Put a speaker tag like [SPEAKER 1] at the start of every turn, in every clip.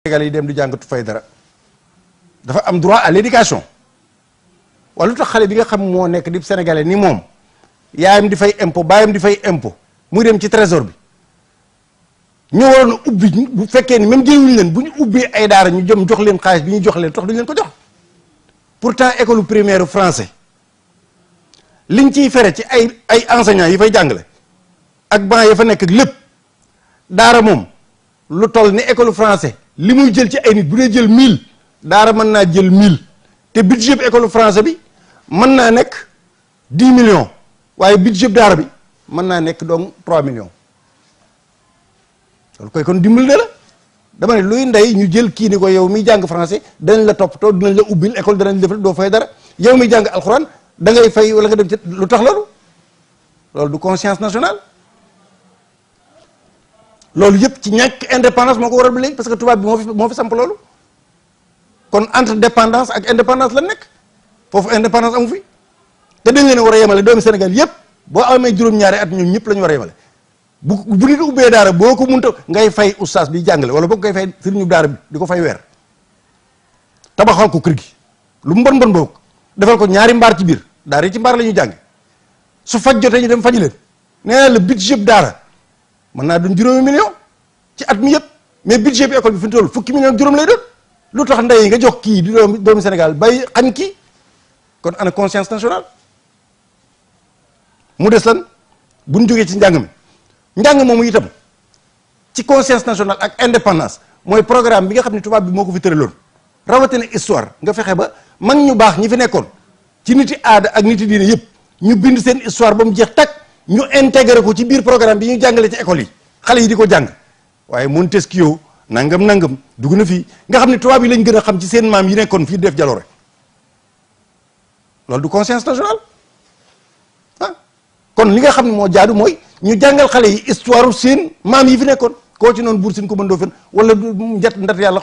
[SPEAKER 1] Sénégal yi dem di jàngatu fay dara dafa am droit à l'éducation wala lu tax xale bi nga xam moo nekk di sénégalais ni moom yaayam di fay impôt baayam di fay impôt muy dem ci trésor bi ñu waroon a ubbi bu fekkee ni même jëluñu leen bu ñu ubbee ay daara ñu jëm jox leen xaalis bi ñu jox leen tax duñ leen ko jox pourtant école primaire français liñ ciy fere ci ay enseignants yi fay jàngale ak banc ya fa nekk ak lépp daara moom lu toll ni école français li muy jël ci ay nit bu dee jël 1000 daara mën naa jël 1000 te budget bi école français bi mën naa nekk 10 millions waaye budget daara bi mën naa nekk donc 3 millions loolu koy kon dimbal ne la dama ne luy ndey ñu jël kii ni ko yow miy jàng français danañ la toppatoo dinañ la ubbil école danañ defal doo fay dara yow miy jàng alxuraan da ngay fay wala nga dem ci lu tax loolu du conscience nationale loolu yëpp ci ñàkk indépendance moo ko waral ba léegi parce que tubaab bi moo fi samp loolu kon entre dépendance ak indépendance la nekk foofu indépendance amu fi te dañ leen war a yemale doomi Sénégal yëpp boo amee juróom-ñaari at ñoom ñëpp la ñu war a yemale bu nit ubbee daara boo ko munta ngay fay oustaz bi jàngale wala boo ko ngay fay sëriñu daara bi di ko fay weer tabaxal ko kër gi lu mu bon boobu defal ko ñaari mbaar ci biir daara yi ci mbaar la ñuy jàng su faj jotee ñu dem faji leen nee naa le budget daara mën naa doon juróomi million ci at mi yëpp mais budget bi école bi fi mu toll fukki million ak juróom lay doon lu tax ndey nga jox kii di doomi Sénégal bay xañ kii kon ana conscience nationale mu des lan bu ñu jógee ci njàng moomu itam ci conscience nationale ak indépendance mooy programme bi nga xam ne tubaab bi moo ko fi tëraloon rawatina histoire nga fexe ba mag ñu baax ñi fi nekkoon ci niti aada ak niti diine yëpp ñu bind seen histoire ba mu jeex takk ñu intégré ko ci biir programme bi ñu jàngale ci école yi xale yi di ko jàng waaye Montesquieu nangam dugg na fii nga xam ne tubaab yi lañ gën a xam ci seen maam yi nekkoon fii def jaloore loolu du conscience nationale kon li nga xam ne moo jaadu mooy ñu jàngal xale yi histoire seen maam yi fi nekkoon koo ci noonu buur sin ko mën doo fen wala njat ndat yàlla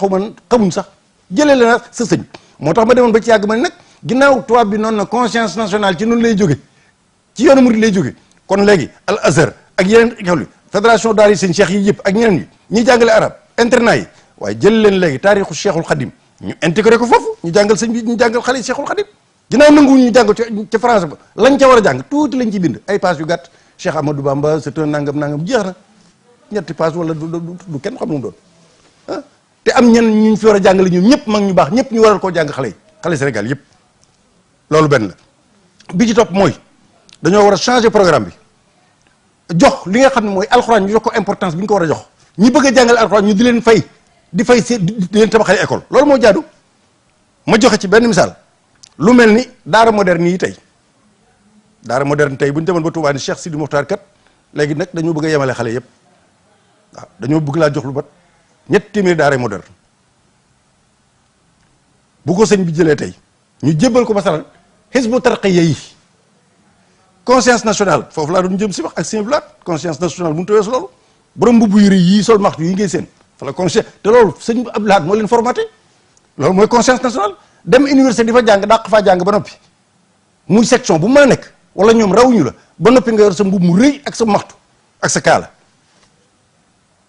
[SPEAKER 1] xamuñ sax jëlee la nag sa sëñ moo tax ma demoon ba ci yàgg ma ne nag ginnaaw tubaab bi noonu na conscience nationale ci noonu lay jóge ci yoonu murid lay jóge kon léegi al azhar ak yeneen école yi fédération daara yi seen cheikh yi yëpp ak ñeneen yi ñi jàngale arab internat yi waaye jël leen léegi taarixu cheikhul xadim ñu intégré ko foofu ñu jàngal sëñ bi ñu jàngal xale yi cheikhul xadim ginnaaw nangu ñu jàng ca français ba lañ ca war a jàng tuuti lañ ci bind ay pages yu gàtt Cheikh Amadou Bamba c'est un nangam jeex na ñetti pages wala du kenn xam lu mu doon te am ñenn ñu fi war a jàngale ñoom ñëpp mag ñu baax ñëpp ñu waral koo jàng xale Sénégal yëpp loolu benn la bi ci topp mooy dañoo war a changer programme bi jox li nga xam ne mooy alxuraan ñu jox ko importance bi ñu ko war a jox ñi bëgg a jàngale alxuraan ñu di leen fay di leen tabaxale école loolu moo jaadu ma joxe ci benn misaal lu mel ni daara moderne yi tey daara moderne tey bu ñu demoon ba Touba ni Cheikh Sidi Mokhtar kat léegi nag dañoo bëgg a yemale xale yëpp waaw dañoo bëgg laa jox lu bat ñetti téeméeri daara moderne bu ko sëñ bi jëlee tey ñu jébbal ko masalan Hizbu Tarqiyyah yi conscience nationale foofu laa doon jëm si wax ak seen blaat conscience nationale bu ñu tawee loolu borom mbubb yu rëy yii sol maxtu yi ngay seen fa la conscience te loolu sëñ Abdou Lahad moo leen formaté loolu mooy conscience nationale dem université di fa jàng dàq faa jàng ba noppi muy section bu mën a nekk wala ñoom rawuñu la ba noppi nga yor sa mbubb mu rëy ak sa maxtu ak sa kaala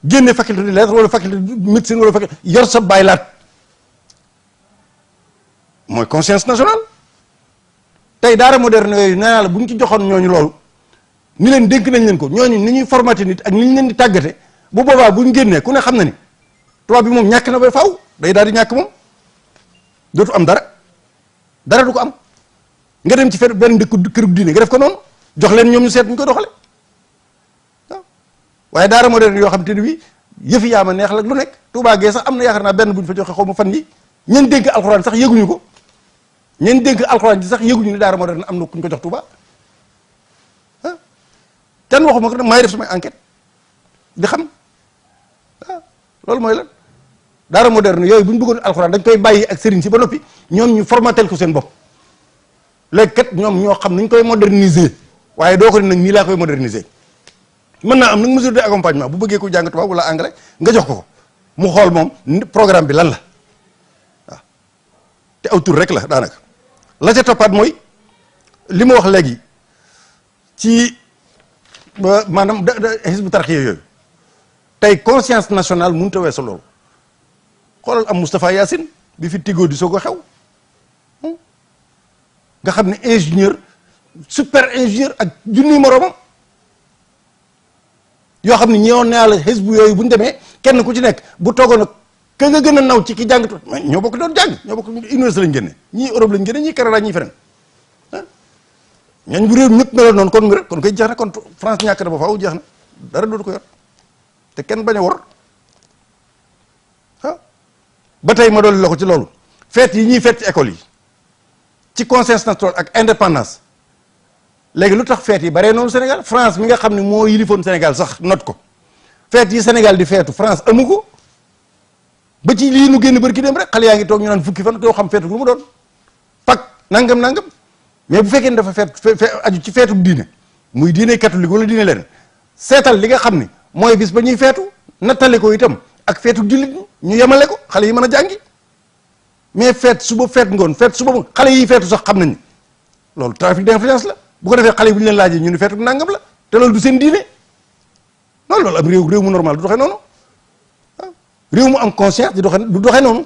[SPEAKER 1] génne faculté de lettres wala faculté de médecine wala faculté yor sa baylaat mooy conscience nationale tey daara moderne yooyu nee naa la bu ñu ci joxoon ñooñu loolu ni leen dénk nañ leen ko ñooñu ni ñuy formaté nit ak ni ñu leen di tàggate bu boobaa bu ñu génnee ku ne xam na ni tubaab bi moom ñàkk na ba faaw day daal di ñàkk moom dootu am dara du ko am nga dem ci benn këru diine nga def ko noonu jox leen ñoom ñu seet ñu ko doxale waaw waaye daara moderne yoo xam te ne bii yëfi yaa ma neex la lu nekk Touba gee sax am na yaakaar naa benn bu ñu fa joxe xaw ma fan yi ñeen dénk alxuraan sax yëguñu ko ñeen dénk alxuraan ji sax yëguñu ni daara moderne am na ku ñu ko jox Touba ah kenn waxuma ko maay def samay enquête di xam loolu mooy lan daara moderne yooyu bu ñu bëggoon alxuraan dañ koy bàyyi ak sëriñ si ba noppi ñoom ñu formatel ko seen bopp léegi kat ñoom ñoo xam nañ koy moderniser waaye doo ko ne nag nii laa koy moderniser mën naa am nag mesure d'accompagnement bu bëggee ko jàng tubaab wala anglais nga jox ko mu xool moom programme bi lan la waaw te aw tur rek la daanaka la ca toppaat mooy li ma wax léegi ci maanaam Hizbu Tarqiyyah yooyu tey conscience nationale mënut a weesu loolu xoolal am Moustapha Yacine bi fi Tigo di soog a xew nga xam ne ingénieur super ingénieur ak junniy moroomam yoo xam ne ñëwoon naa la xisbu yooyu bu ñu demee kenn ku ci nekk bu toogoon nag ka nga gën a naw ci ki jàng ñoo bokk doon jàng ñoo bokk université lañ génne ñii Europe lañ génne ñii Canada ñii feneen ñooñ bu réew ñëpp meloon noonu kon koy jeex na kon France ñàkk na ba faaw jeex na dara dootu ko yor te kenn bañ a wor ba tey ma dolli la ko ci loolu fête yi ñuy fête ci école yi ci conscience nationale ak indépendance léegi lu tax fête yi baree noonu Sénégal France mi nga xam ne moo yilifoon Sénégal sax not ko fête yi Sénégal di feetu France amu ko ba ci lii nu génn bërki dem rek xale yaa ngi toog ñu naan fukki fan doo xam feetu lu mu doon pak nangam mais bu fekkee ne dafa aju ci feetu diine muy diine catholique wala diine leen seetal li nga xam ne mooy bis ba ñuy feetu nattale ko itam ak feetu jullit ñu yemale ko xale yi mën a jàngi mais feet suba feet ngoon feet suba xale yi feetu sax xam nañ loolu trafic d'influence la bu ko defee xale yi bu ñu leen laajee ñu ne feetu nangam la te loolu du seen diine loolu am réew mu normal du doxee noonu réew mu am conscience du doxee noonu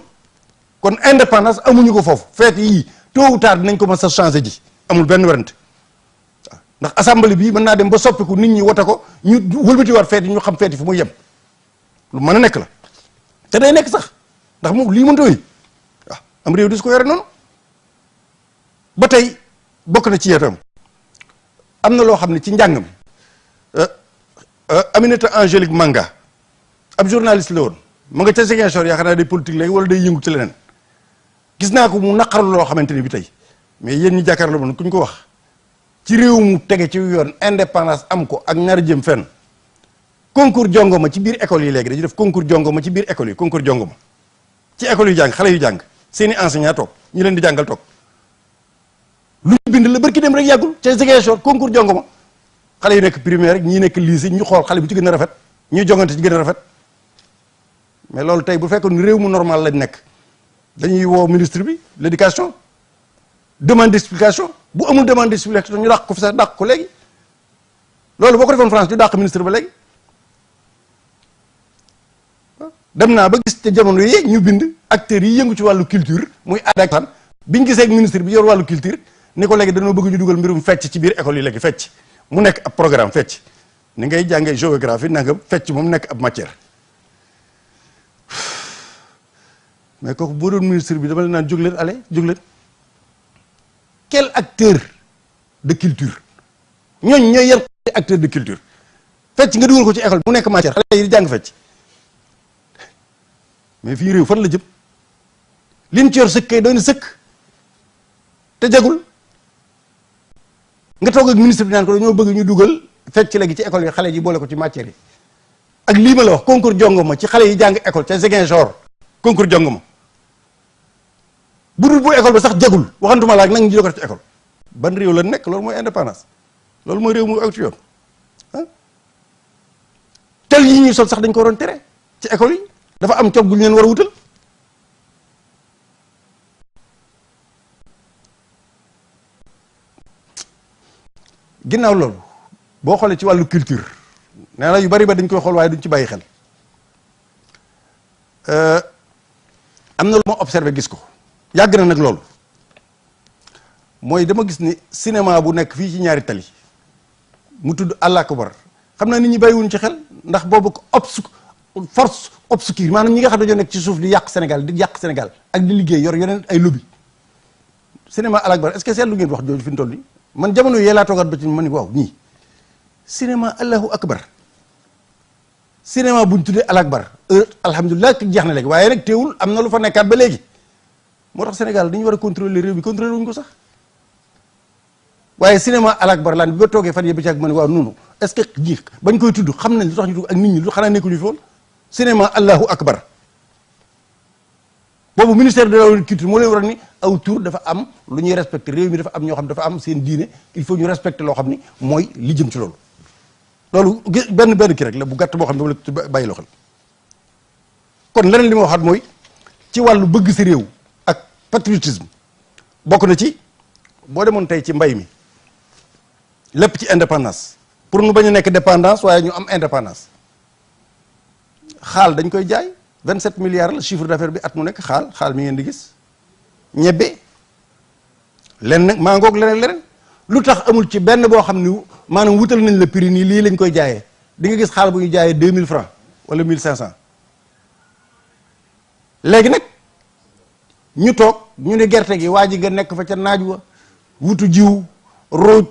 [SPEAKER 1] kon indépendance amuñu ko foofu feet yii tôt ou tard dinañ ko mën sa changé ji amul benn werante waaw ndax assemblée bii mën naa dem ba soppiku nit ñi wote ko ñu wëlbati war feet yi ñu xam feet yi fu muy yem lu mën a nekk la te day nekk sax ndax moom lii mënta wéy waaw am réew di su ko yore noonu ba tey bokk na ci yeetam am na loo xam ne ci njàng mi Aminata Angélique Manga ab journaliste la woon ma nga ca Ziguinchor yaakaar naa day politique léegi wala day yëngu ci leneen gis naa ko mu naqarlu loo xamante ni bi tey mais yéen ñi jàkkaarloo man ku ñu ko wax ci réew mu tege ci yoon indépendance am ko ak nar jëm fenn concours jongoma ci biir école yi léegi dañu def concours jongoma ci biir école yi concours jongoma ci école yu jàng xale yu jàng seeni enseignant toog ñu leen di jàngal toog lu ñu bind la barki dem rek yàggul ca Ziguinchor concours jongoma xale yu nekk primaire rek ñii nekk lycée ñu xool xale bu ci gën a rafet ñuy jongante ci gën a rafet mais loolu tey bu fekkoon réew mu normal lañ nekk dañuy woo ministre bi l'éducation demande d'explication bu amul demande d'explication ñu dàq ko fi sax dàq ko léegi loolu boo ko defoon France ñu dàq ministre ba léegi dem naa ba gis te jamono yi ñu bind acteurs yi yëngu ci wàllu culture muy aada ak fan biñ gisee ak ministre bi yor wàllu culture ni ko léegi dañoo bëgg ñu dugal mbirum fecc ci biir école yi léegi fecc mu nekk ab programme fecc ni ngay jàngee géographie nangam fecc moom nekk ab matière mais kooku boo doon ministre bi dama leen naan jóg leen allez jóg leen quel acteur de culture ñooñ ñooy yan acteur de culture fecc nga dugal ko ci école mu nekk matière xale yi di jàng fecc mais fii réew fan la jëm liñ ci yor sëkk kay doy na sëkk te jagul nga toog ak ministre bi naan ko dañoo bëgg ñu dugal fecc léegi ci école yi xale yi boole ko ci matière yi ak lii ma la wax concours jongoma ci xale yi jàng école ca Ziguinchor concours jongoma bu dul bu école ba sax jagul waxantuma la ak nag ñu ko def ci école ban réew la nekk loolu mooy indépendance loolu mooy réew mu aw ci yoon ah tel yi ñuy sol sax dañ ko waroon tere ci école yi dafa am col gu ñu leen war a wutal ginnaaw loolu boo xoolee ci wàllu culture nee na yu bari ba dañ koy xool waaye duñ ci bàyyi xel am na lu ma observé gis ko yàgg na nag loolu mooy dama gis ni cinéma bu nekk fii ci ñaari tali mu tudd Allah akbar xam naa nit ñi bàyyiwuñ ci xel ndax boobu force obscure maanaam ñi nga xam ne dañoo nekk ci suuf di yàq Sénégal ak di liggéey yor yeneen ay lobby cinéma Allah akbar est-ce que seetlu ngeen wax jooju fi mu toll nii man jamono yee laa toogaat ba ci ma ni waaw ñii cinéma Allahu akbar cinéma buñ tuddee Allah akbar alhamdulilah jeex na léegi waaye nag teewul am na lu fa nekkaat ba léegi moo tax Sénégal dañu war a contrôler réew bi contrôler wuñ ko sax waaye cinéma Allah akbar laan bi ba toogee fan yii ba ci ak ma ne waaw noonu est-ce que ñi bañ koy tudd xam nañ lu tax ñu tudd ak nit ñi lu xanaa nekkuñu fi woon cinéma Allahu akbar boobu ministère de la culture moo leen war a ni aw tur dafa am lu ñuy respecté réew mi dafa am ñoo xam dafa am seen diine il faut ñu respecté loo xam ni mooy li jëm ci loolu loolu benn kii rek la bu gàtt boo xam ne dama la ci bàyyi loo xel kon leneen li ma waxaat mooy ci wàllu bëgg si réew ak patriotisme bokk na ci boo demoon tey ci mbay mi lépp ci indépendance pour nu bañ a nekk dépendance waaye ñu am indépendance xaal dañ koy jaay 27 milliards la chiffre d'affaires bi at mu nekk xaal mi ngeen di gis ñebbe len nag maa ngoog leneen lu tax amul ci benn boo xam ni maanaam wutal nañ la prix nii lii lañ koy jaayee di nga gis xaal bu ñu jaayee 2000 francs wala 1500 léegi nag ñu toog ñu ne gerte gi waa ji nga nekk fa ca naaj wa wutu jiw rooj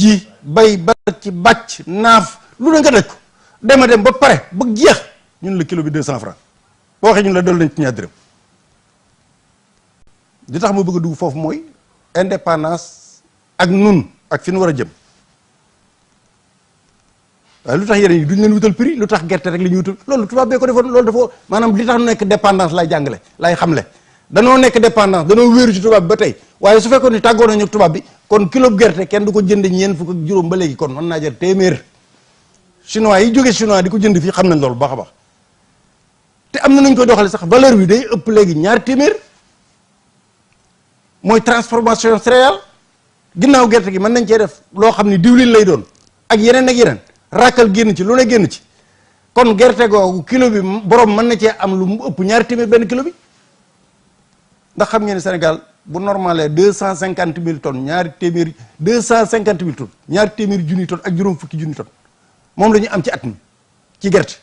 [SPEAKER 1] ji bay ba ci bàcc naaf lu ne nga daj ko dem ba pare ba jeex ñun la kilo bi 200 francs boo waxee ñun la dolli nañ ci ñaar dërëm li tax ma bëgg a dugg foofu mooy indépendance ak nun ak fi nu war a jëm waaye lu tax yeneen yi duñ leen wutal prix lu tax gerte rek la ñuy wutal loolu tubaab bee ko defoon loolu dafa maanaam li tax nu nekk dépendance lay jàngale lay xamle danoo nekk dépendance danoo wéeru ci tubaab bi ba tey waaye su fekkoon ni tàggoo nañu ak tubaab bi kon kilo gerte kenn du ko jënd ñeent fukk ak juróom ba léegi kon mën naa jar téeméer chinois yi jógee chinois di ko jënd fii xam nañ loolu baax a baax te am na nuñ koy doxale sax valeur bi day ëpp léegi ñaar téeméer mooy transformation céréale ginnaaw gerte gi mën nañ cee def loo xam ni diwlin lay doon ak yeneen rakkal génn ci lu ne génn ci kon gerte googu kilo bi borom mën na cee am lu mu ëpp ñaari téeméer benn kilo bi ndax xam ngeen ne Sénégal bu normalé 250 000 tonnes ñaari téeméer 250 000 tonnes ñaari téeméer junni tonnes ak juróom fukki junni tonnes moom la ñu am ci at mi ci gerte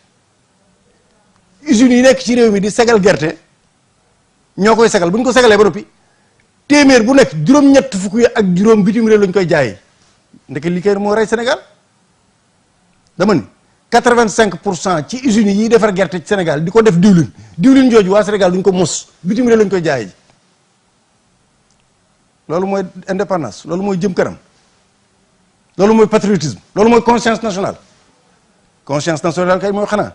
[SPEAKER 1] usines yi nekk ci réew mi di segal gerte ñoo koy segal bu ñu ko segalee ba noppi téeméer bu nekk juróom-ñett fukk yi ak juróom bitim réew lañ koy jaayee ndeke li kay moo rey Sénégal dama ni 85% ci usines yi defar gerte ci Sénégal di ko def diwlin jooju waa Sénégal duñ ko mos bitim réew lañ koy jaayee ji loolu mooy indépendance loolu mooy jëm kanam loolu mooy patriotisme loolu mooy conscience nationale kay mooy xanaa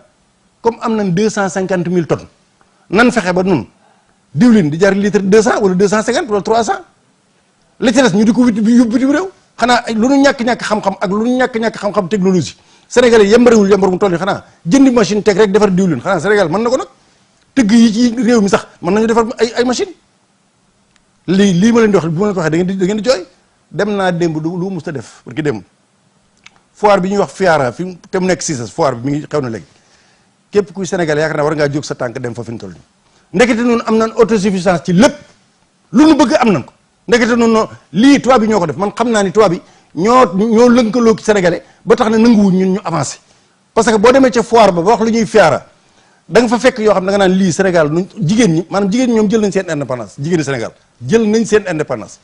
[SPEAKER 1] comme am nañ 250 000 tonnes nan fexe ba nun diwlin di jar litre 200 wala 250 wala 300 li ci des ñu di ko yóbbu bitim réew xanaa lu nu ñàkk-ñàkk xam-xam ak lu nu ñàkk-ñàkk xam-xam technologie Sénégal yi yembarewul yembar mu toll yi xanaa jëndi machine teg rek defar diwlin xanaa Sénégal mën na ko nag tëgg yi ci réew mi sax mën nañu defar ay machine lii ma leen di wax bu ma leen ko waxee da ngeen di jooy dem naa démb lu mus ta def parce que démb foire bi ñuy wax FIARA fi te mu nekk Cissé foire bi mi ngi xew na léegi képp kuy Sénégal yaakaar naa war ngaa jóg sa tànk dem fa fi ñu toll nii ndekete noonu am nañ autosuffisance ci lépp lu nu bëgg am nañ ko ndekete noonu lii tubaab bi ñoo ko def man xam naa ni tubaab bi ñoo lënkaloo ci sénégalais ba tax na nanguwuñ ñun ñu avancé parce que boo demee ca foire ba wax lu ñuy FIARA da nga fa fekk yoo xam ne da nga naan lii Sénégal nu jigéen ñi maanaam jigéen ñi ñoom jël nañ seen indépendance jigéeni Sénégal jël nañ seen indépendance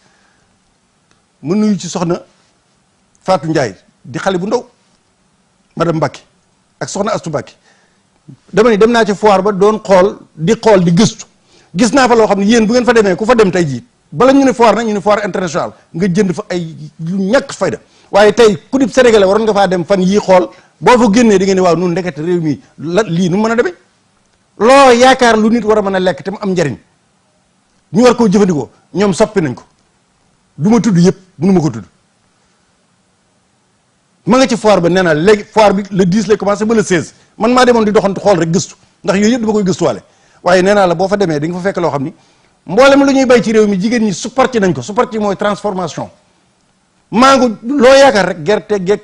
[SPEAKER 1] mën nuyu ci soxna Fatou Ndiaye di xale bu ndaw madame Mbacke ak soxna Astou Mbacke dama ni dem naa ca foire ba doon xool di gëstu gis naa fa loo xam ne yéen bu ngeen fa demee ku fa dem tey jii bala ñu ne foire nag ñu ne foire internationale nga jënd fa ay lu ñàkk fayda waaye tey ku dib sénégalais waroon nga faa dem fan yii xool boo fa génnee di ngeen ne waaw nun ndekete réew mi lii nu mën a demee loo yaakaar lu nit war a mën a lekk te mu am njariñ ñu war koo jëfandikoo ñoom soppi nañ ko du ma tudd yëpp mënu ma ko tudd ma nga ci foire ba nee na léegi foire bi le 10 lay commencé ba le 16 man maa demoon di doxantu xool rek gëstu ndax yooyu yëpp dama koy gëstuwaale waaye nee naa la boo fa demee di nga fa fekk loo xam ni mboolem lu ñuy bay ci réew mi jigéen ñi supporté nañ ko supporté mooy transformation mango loo yaakaar rek gerte geeg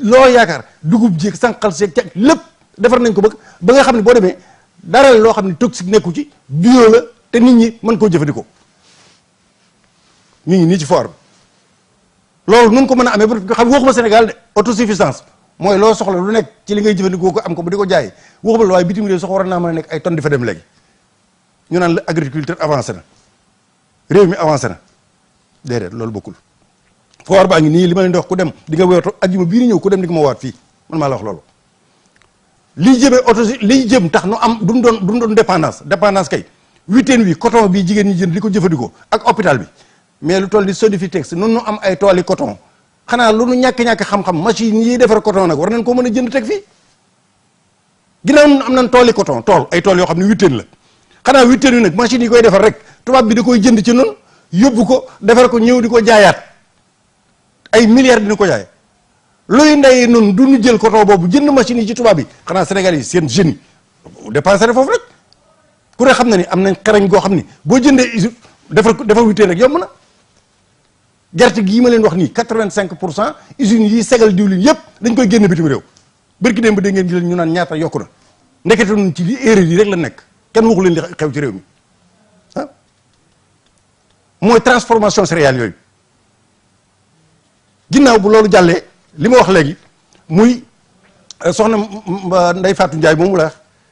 [SPEAKER 1] loo yaakaar dugub jéeg sànqal seeg ca lépp defar nañ ko ba nga xam ne boo demee dara loo xam ne toxique nekku ci bio la te nit ñi mën koo jëfandikoo ñu ngi nii ci foire bi loolu nun ko mën a amee ba xam waxuma Sénégal de autosuffisance mooy loo soxla lu nekk ci li ngay jëfandikoo ko am ko bu di ko jaay waxuma la waaye bitim réew sox war naa mën a nekk ay tonnes di fa dem léegi ñu naan la agriculture avancé na réew mi avancé na déedéet loolu bokkul foire baa ngi nii li ma leen di wax ku dem di nga wéeto ajjuma bii ni ñëw ku dem di nga ma waat fii man maa la wax loolu liy jëmee liy jëm tax nu am dumu doon dépendance kay huitaine wi coton bi jigéen ñi jënd di ko jëfandikoo ak hôpital bi mais lu toll di Sodefitex nun nu am ay tooli coton xanaa lu nu ñàkk-ñàkk xam-xam machine yi defar coton nag war nañ koo mën a jënd teg fii ginnaaw am nañ tooli coton ay tool yoo xam ne huitaine la xanaa huitaine wi nag machine yi koy defar rek tubaab bi da koy jënd ci nun yóbbu ko defar ko ñëw di ko jaayaat ay milliards dina ko jaay luy ndey nun du ñu jël coton boobu jënd machine yi ci tubaab bi xanaa Sénégal yi seen jeunes yi dépensé foofu rek ku ne xam na ni am nañ xarañ goo xam ni boo jëndee defar huitaine rek yomb na gerte gii ma leen wax nii 85% usines yi segal diwlin yépp dañ koy génn bitim réew bërki démb ba dégg ngeen ñu naan ñaata yokku na ndekete nun ci li erreur yi rek la nekk kenn waxu leen li xew ci réew mi ah mooy transformation céréale yooyu. ginnaaw bu loolu jàllee li ma wax léegi muy soxna Ndeye Fatou Ndiaye moomu la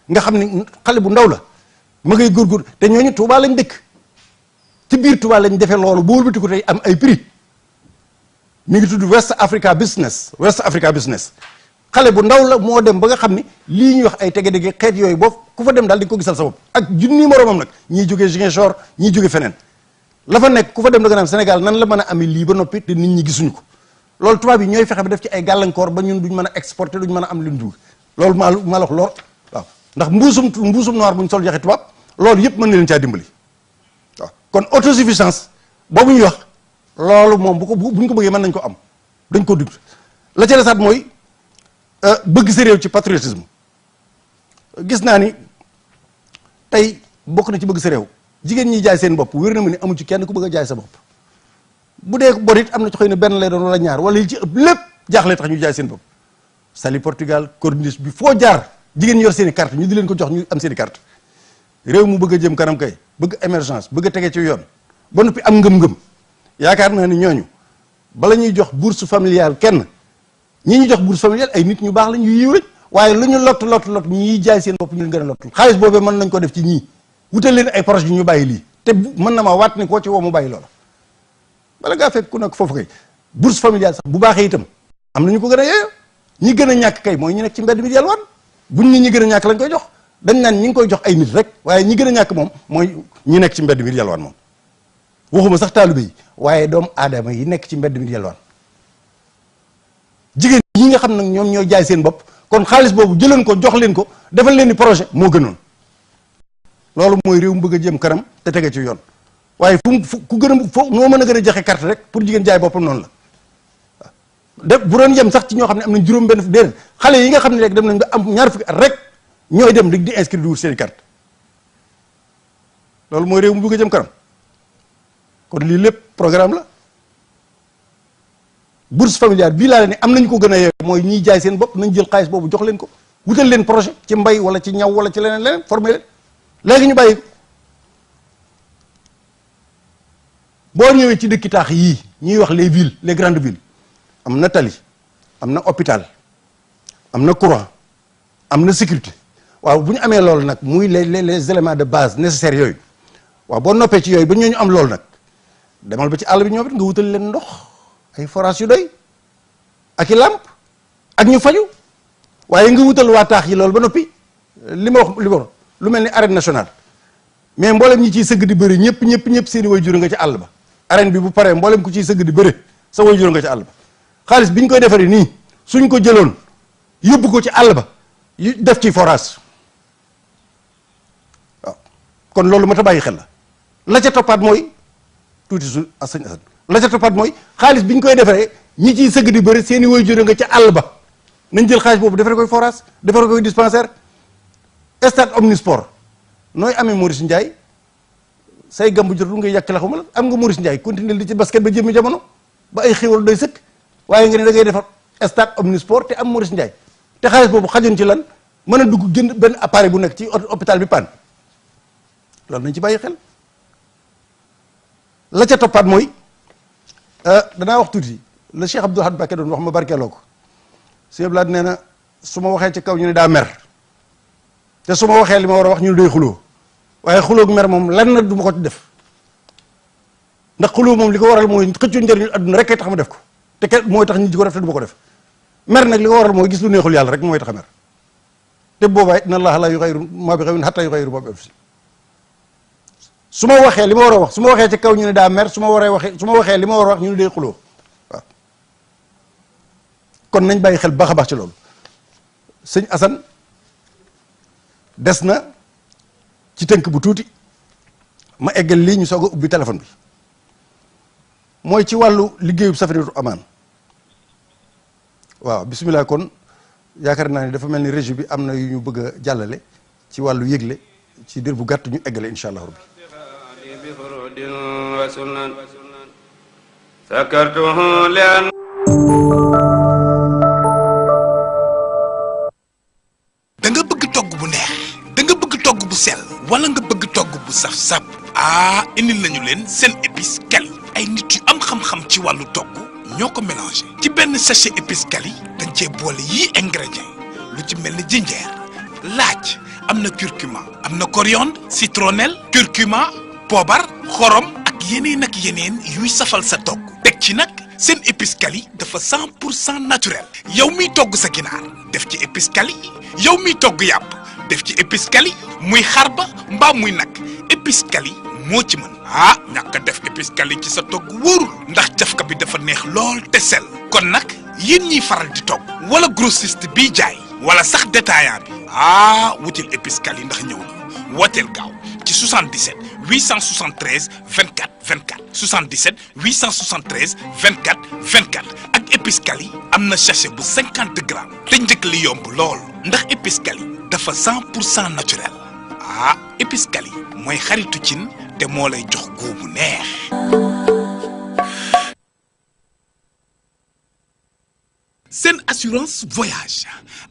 [SPEAKER 1] nga xam ne xale bu ndaw la ma ngay góorgóor te ñooñu Touba lañ dëkk ci biir Touba lañ defee loolu bu wëlbati ko tey am ay prix mi ngi tudd West Africa Business xale bu ndaw la moo dem ba nga xam ni lii ñuy wax ay tege-dege xeet yooyu boobu ku fa dem daal di ko gisal sa bopp ak junni moroomam nag ñii jógee Ziguinchor ñii jóge feneen la fa nekk ku fa dem da nga naan Sénégal nan la mën a amee lii ba noppi te nit ñi gisuñu ko loolu tubaab yi ñooy fexe ba def ci ay gàllankoor ba ñun duñ mën a exporter duñ mën a am lu ñu dugg loolu maa la wax lool waaw ndax mbuusum noir buñ sol joxe tubaab loolu yëpp mën na leen caa dimbali waaw kon autosuffisance boobu ñuy wax loolu moom buñ ko bëggee mën nañ ko am dañ ko dugg la ca desaat mooy bëgg sa réew ci patriotisme gis naa ni tey bokk na ci bëgg sa réew jigéen ñi jaay seen bopp wér na ma ni amu ci kenn ku bëgg a jaay sa bopp bu dee bon it am na ci xëy na benn lay doon wala ñaar wala yi ci ëpp lépp jaaxle tax ñu jaay seen bopp Saly Portugal corniche bi foo jaar jigéen ñi yor seen i carte ñu di leen ko jox ñu am seen i carte réew mu bëgg a jëm kanam kay bëgg émergence bëgg a tege ci yoon ba noppi am ngëm-ngëm yaakaar naa ni ñooñu bala ñuy jox bourse familiale kenn ñi ñu jox bourse familiale ay nit ñu baax la ñu yiw lañ waaye lu ñu lott ñi jaay seen bopp ñu leen gën a lott xaalis boobee mën nañ ko def ci ñii wutal leen ay projet ñu bàyyi lii te mën na maa waat ni koo ci woo mu bàyyi loola bala ngaa fekk ku nekk foofu kay bourse familiale sax bu baaxee itam am na ñu ko gën a yeeyoo ñi gën a ñàkk kay mooy ñu nekk ci mbedd mi di yalwaan buñ ni ñi gën a ñàkk lañ koy jox dañ naan ñi ngi koy jox ay nit rek waaye ñi gën a ñàkk moom mooy ñi nekk ci mbedd mi di yalwaan moom waxuma sax taalibe yi waaye doomu aadama yi nekk ci mbedd mi di yalwaan jigéen ñi nga xam nag ñoom ñoo jaay seen bopp kon xaalis boobu jëleen ko jox leen ko defal leen ni projet moo gënoon loolu mooy réew mu bëgg a jëm kanam te tege ci yoon waaye fu ku gën a fo noo mën a gën a joxe carte rek pour jigéen jaay boppam noonu la de bu doon yem sax ci ñoo xam ne am nañ juróom benn déedéet xale yi nga xam ne rek dem nañ ba am ñaar fukki at rek ñooy dem di inscrire di wut seen i carte loolu mooy réew mu bëgg a jëm kanam kon lii lépp programme la bourse familiale bii laa leen ne am nañu ko gën a yeew mooy ñiy jaay seen bopp nañ jël xaalis boobu jox leen ko wutal leen projet ci mbay wala ci ñaw wala ci leneen formé leen léegi ñu bàyyi ko boo ñëwee ci dëkki taax yii ñuy wax les villes les grandes villes am na tali am na hôpital am na courant am na sécurité waaw bu ñu amee loolu nag muy les éléments de base nécessaires yooyu waaw boo noppee ci yooyu ba ñooñu am loolu nag demal ba ci àll bi ñoom it nga wutal leen ndox ay forage yu doy ak i làmp ak ñu faju waaye nga wutal waa taax yi loolu ba noppi li ma wax lu mel ni arène nationale mais mboolem ñi ciy sëgg di bëri ñëpp seeni way jur nga ci àll ba arène bi bu paree mboolem ku ciy sëgg di bëri sa way jur nga ci àll ba xaalis bi ñu koy defaree nii suñ ko jëloon yóbbu ko ci àll ba def ci forage waaw kon loolu ma ta bàyyi xel la ca toppaat mooy tuuti su sëñ Assane la ca toppaat mooy xaalis bi ñu koy defaree ñi ciy sëgg di bëri seeni way jur nga ci àll ba nañ jël xaalis boobu defaree koy forage defaree koy dispensaire stade omnisport nooy amee Maurice Ndiaye say gambu jotul ngay yàq la xuma la am nga Maurice Ndiaye continuer li ci basket ba jëmmi jamono ba ay xéwal doy sëkk waaye nga ne da ngay defar stade omnisport te am Maurice Ndiaye te xaalis boobu xajoon ci lan mën a dugg jënd benn appareil bu nekk ci hôpital bi panne loolu nañ ci bàyyi xel la ca toppaat mooy danaa wax tuuti le Cheikh Abdoul Ahad Mbacké doon wax ma barkeeloo ko Sëñ Blaat nee na su ma waxee ci kaw ñu ne daa mer te su ma waxee li ma war a wax ñu ne day xuloo waaye xulóog mer moom lan na du ma ko ci def ndax xuloo moom li ko waral mooy xëccu njëriñu adduna rek kay tax ma def ko te kenn mooy tax nit di ko def te du ma ko def mer nag li ko waral mooy gis lu neexul yàlla rek mooy tax a mer te boobaa inna allaha la yughayyiru ma bi qawmin hatta yughayyiru ma bi anfusihim su ma waxee li ma war a wax su ma waxee ci kaw ñu ne daa mer su ma waxee li ma war a wax ñu ne day xuloo waaw kon nañ bàyyi xel baax a baax ci loolu sëñ Assane des na ci tënk bu tuuti ma eggal lii ñu soog a ubbi téléphone bi mooy ci wàllu liggéeyu Safinatoul Aman waaw bismillah kon yaakaar naa ni dafa mel ni régie bi am na yu ñu bëgg a jàllale ci wàllu yëgle ci dir bu gàtt ñu eggale insha allah rabbi
[SPEAKER 2] da nga bëgg togg bu neex wala nga bëgg togg bu saf sap indil nañu leen seen épice Kali ay nit yu am xam-xam ci wàllu togg ñoo ko mélangé ci benn sachet épice Kali dañ cee boole yii ingrédients lu ci mel ni jinjeer laaj am na curcuma am na coriandre citronnelle curcuma poobar xorom ak yeneen yuy safal sa togg teg ci nag seen épice Kali dafa 100% naturel yow miy togg sa ginaar def ci épice Kali yow miy togg yàpp def ci épice Kali muy xarba mbaa muy nag épice Kali moo ci mën ñàkk a def épice Kali ci sa togg wóorul ndax cafka bi dafa neex lool te sell kon nag yéen ñiy faral di togg wala grossiste biy jaay wala sax détaillant bi wutil épice Kali ndax ñëw na wooteel gaaw ci 77 873 24 24 77 873 24 24 ak épice Kali am na sachet bu 50 grammes te njëkk li yomb lool ndax épice Kali dafa 100% naturel épice Kali mooy xaritu cin te moo lay jox góob bu neex. seen assurance voyage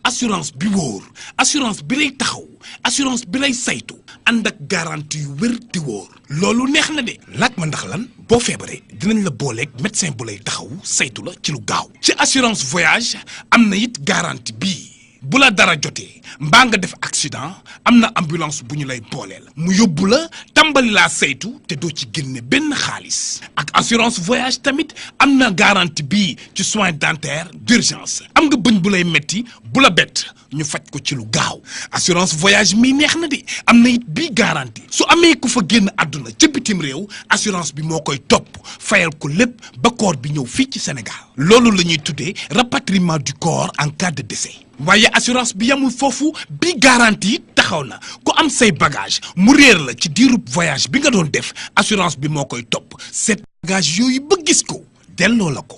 [SPEAKER 2] assurance bi wóor assurance bi lay taxaw assurance bi lay saytu ànd ak garantie yu wér di wóor loolu neex na de laaj ma ndax lan boo feebaree dinañ la booleeg médecin bu lay taxaw saytu la ci lu gaaw ci assurance voyage am na it garantie bii bu la dara jotee mbaa nga def accident am na ambulance bu ñu lay booleel mu yóbbu la tàmbali laa saytu te doo ci génne benn xaalis ak assurance voyage tamit am na garantie bii ci soins dentaires d'urgence am nga bëñ bu lay metti bu la bett ñu faj ko ci lu gaaw assurance voyage mii neex na de am na it bii garantie su amee ku fa génn àdduna ca bitim réew assurance bi moo koy topp fayal ko lépp ba corps bi ñëw fii ci Sénégal loolu la ñuy tuddee rapatriement du corps en cas de décès waaye assurance bi yamul foofu bi garantie taxaw na ku am say bagage mu réer la ci diirub voyage bi nga doon def assurance bi moo koy topp seet bagage yooyu ba gis ko delloo la ko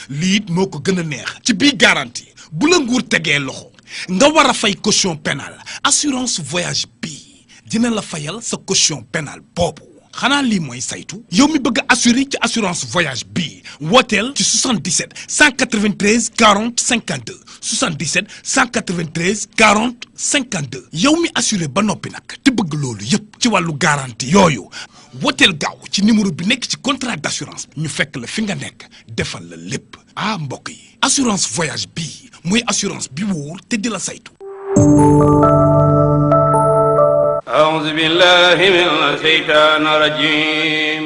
[SPEAKER 2] lii it moo ko gën a neex ci bii garantie bu la nguur tegee loxo nga war a fay caution pénale assurance voyage bii dina la fayal sa caution pénale boobu xanaa lii mooy saytu yow mi bëgg a assurer ci assurance voyage bii wooteel ci 77 193 40 52 77 193 40 52 yow mi assuré ba noppi nag te bëgg loolu yëpp ci wàllu garantie yooyu wooteel gaaw ci numéro bi nekk ci contrat d'assurance ñu fekk la fi nga nekk defal la lépp mbokk yi assurance voyage bii mooy assurance bi wóor te di la saytu.
[SPEAKER 3] أعوذ بالله من الشيطان الرجيم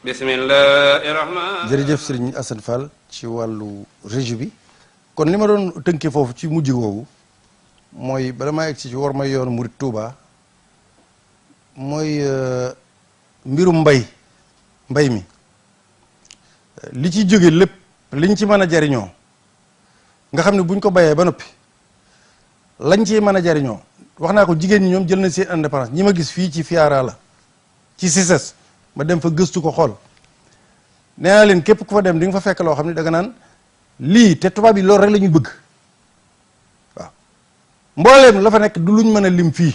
[SPEAKER 3] بسم الله الرحمن.
[SPEAKER 1] jërëjëf Serigne Assane Fall ci wàllu régie bi kon li ma doon tënkee foofu ci mujj googu mooy bala maa egg ci war may yoonu Murid Touba mooy mbirum mbay mi li ci jóge lépp liñ ci mën a jariñoo nga xam ne buñ ko bayee ba noppi lañ ci mën a jariñoo wax naa ko jigéen ñi ñoom jël nañ seen indépendance ñi ma gis fii ci Fiara la ci CICES ma dem fa gëstu ko xool nee naa leen képp ku fa dem di nga fa fekk loo xam ne da nga naan lii te tubaab yi loolu rek la ñuy bëgg waaw mbooleem la fa nekk du luñ mën a lim fii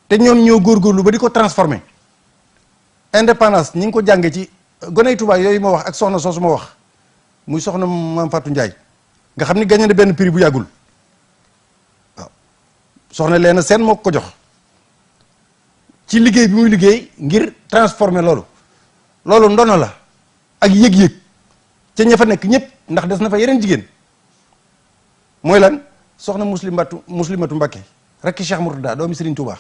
[SPEAKER 1] te ñoom ñoo góorgóorlu ba di ko transformer indépendance ñi ngi ko jànge ci goney tubaab yooyu ma wax ak soxna soosu ma wax muy soxna Mame Fatou Ndiaye nga xam ni gagné na benn prix bu yàggul soxna Leena Seen moo ko jox ci liggéey bi muy liggéey ngir transformer loolu ndono la ak yëg-yëg ca ña fa nekk ñëpp ndax des na fa yeneen jigéen mooy lan soxna muslimatu Mbakke rakki Cheikh Mourtada doomi Serigne Touba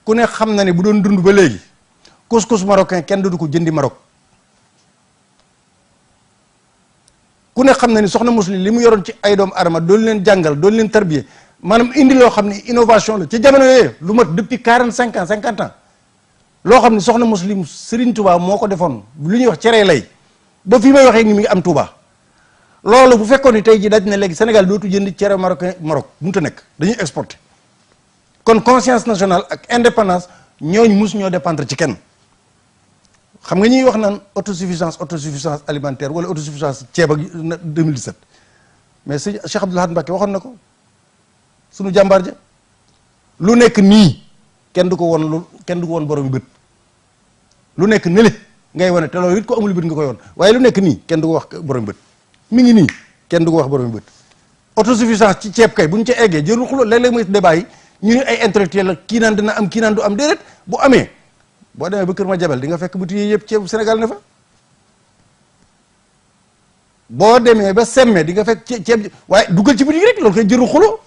[SPEAKER 1] ku ne xam na ne bu doon dund ba léegi couscous marocain kenn du ko jëndi Maroc ku ne xam na ni soxna muslim li mu yoroon ci ay doomu adama doon leen jàngal doon leen tarbiye maanaam indi loo xam ne innovation la ci jamono yooyu lu mat depuis 45 ans 50 ans loo xam ne soxna muslim Serigne Touba moo ko defoon lu ñuy wax cere lay ba fii may waxee ni mi ngi am Touba loolu bu fekkoon ni tey ji daj na léegi Sénégal dootu jënd cere marocain Maroc mënut a nekk dañuy exporter kon conscience nationale ak indépendance ñooñu mus ñoo dépendre ci kenn xam nga ñuy wax naan autosuffisance alimentaire wala autosuffisance ceeb ak 2017 mais sëñ Cheikh Abdoul Ahad Mbacké waxoon na ko sunu jàmbaar ja lu nekk nii kenn du ko woon borom bët lu nekk nële ngay wane te loolu it ko amul bët nga koy woon waaye lu nekk nii kenn du ko wax borom bët mi ngi nii kenn du ko wax borom bët autosuffisance ci ceeb kay bu ñu ca eggee jërul xuloo léeg-léeg muy débat yi ñu ne ay intellectuel la kii naan dina am kii naan du am déedéet bu amee boo demee ba Kër Madiabel di nga fekk boutique yi yëpp ceebu Sénégal ne fa boo demee ba Semme di nga fekk ceeb waaye duggal ci boutique rek loolu koy jëru xulo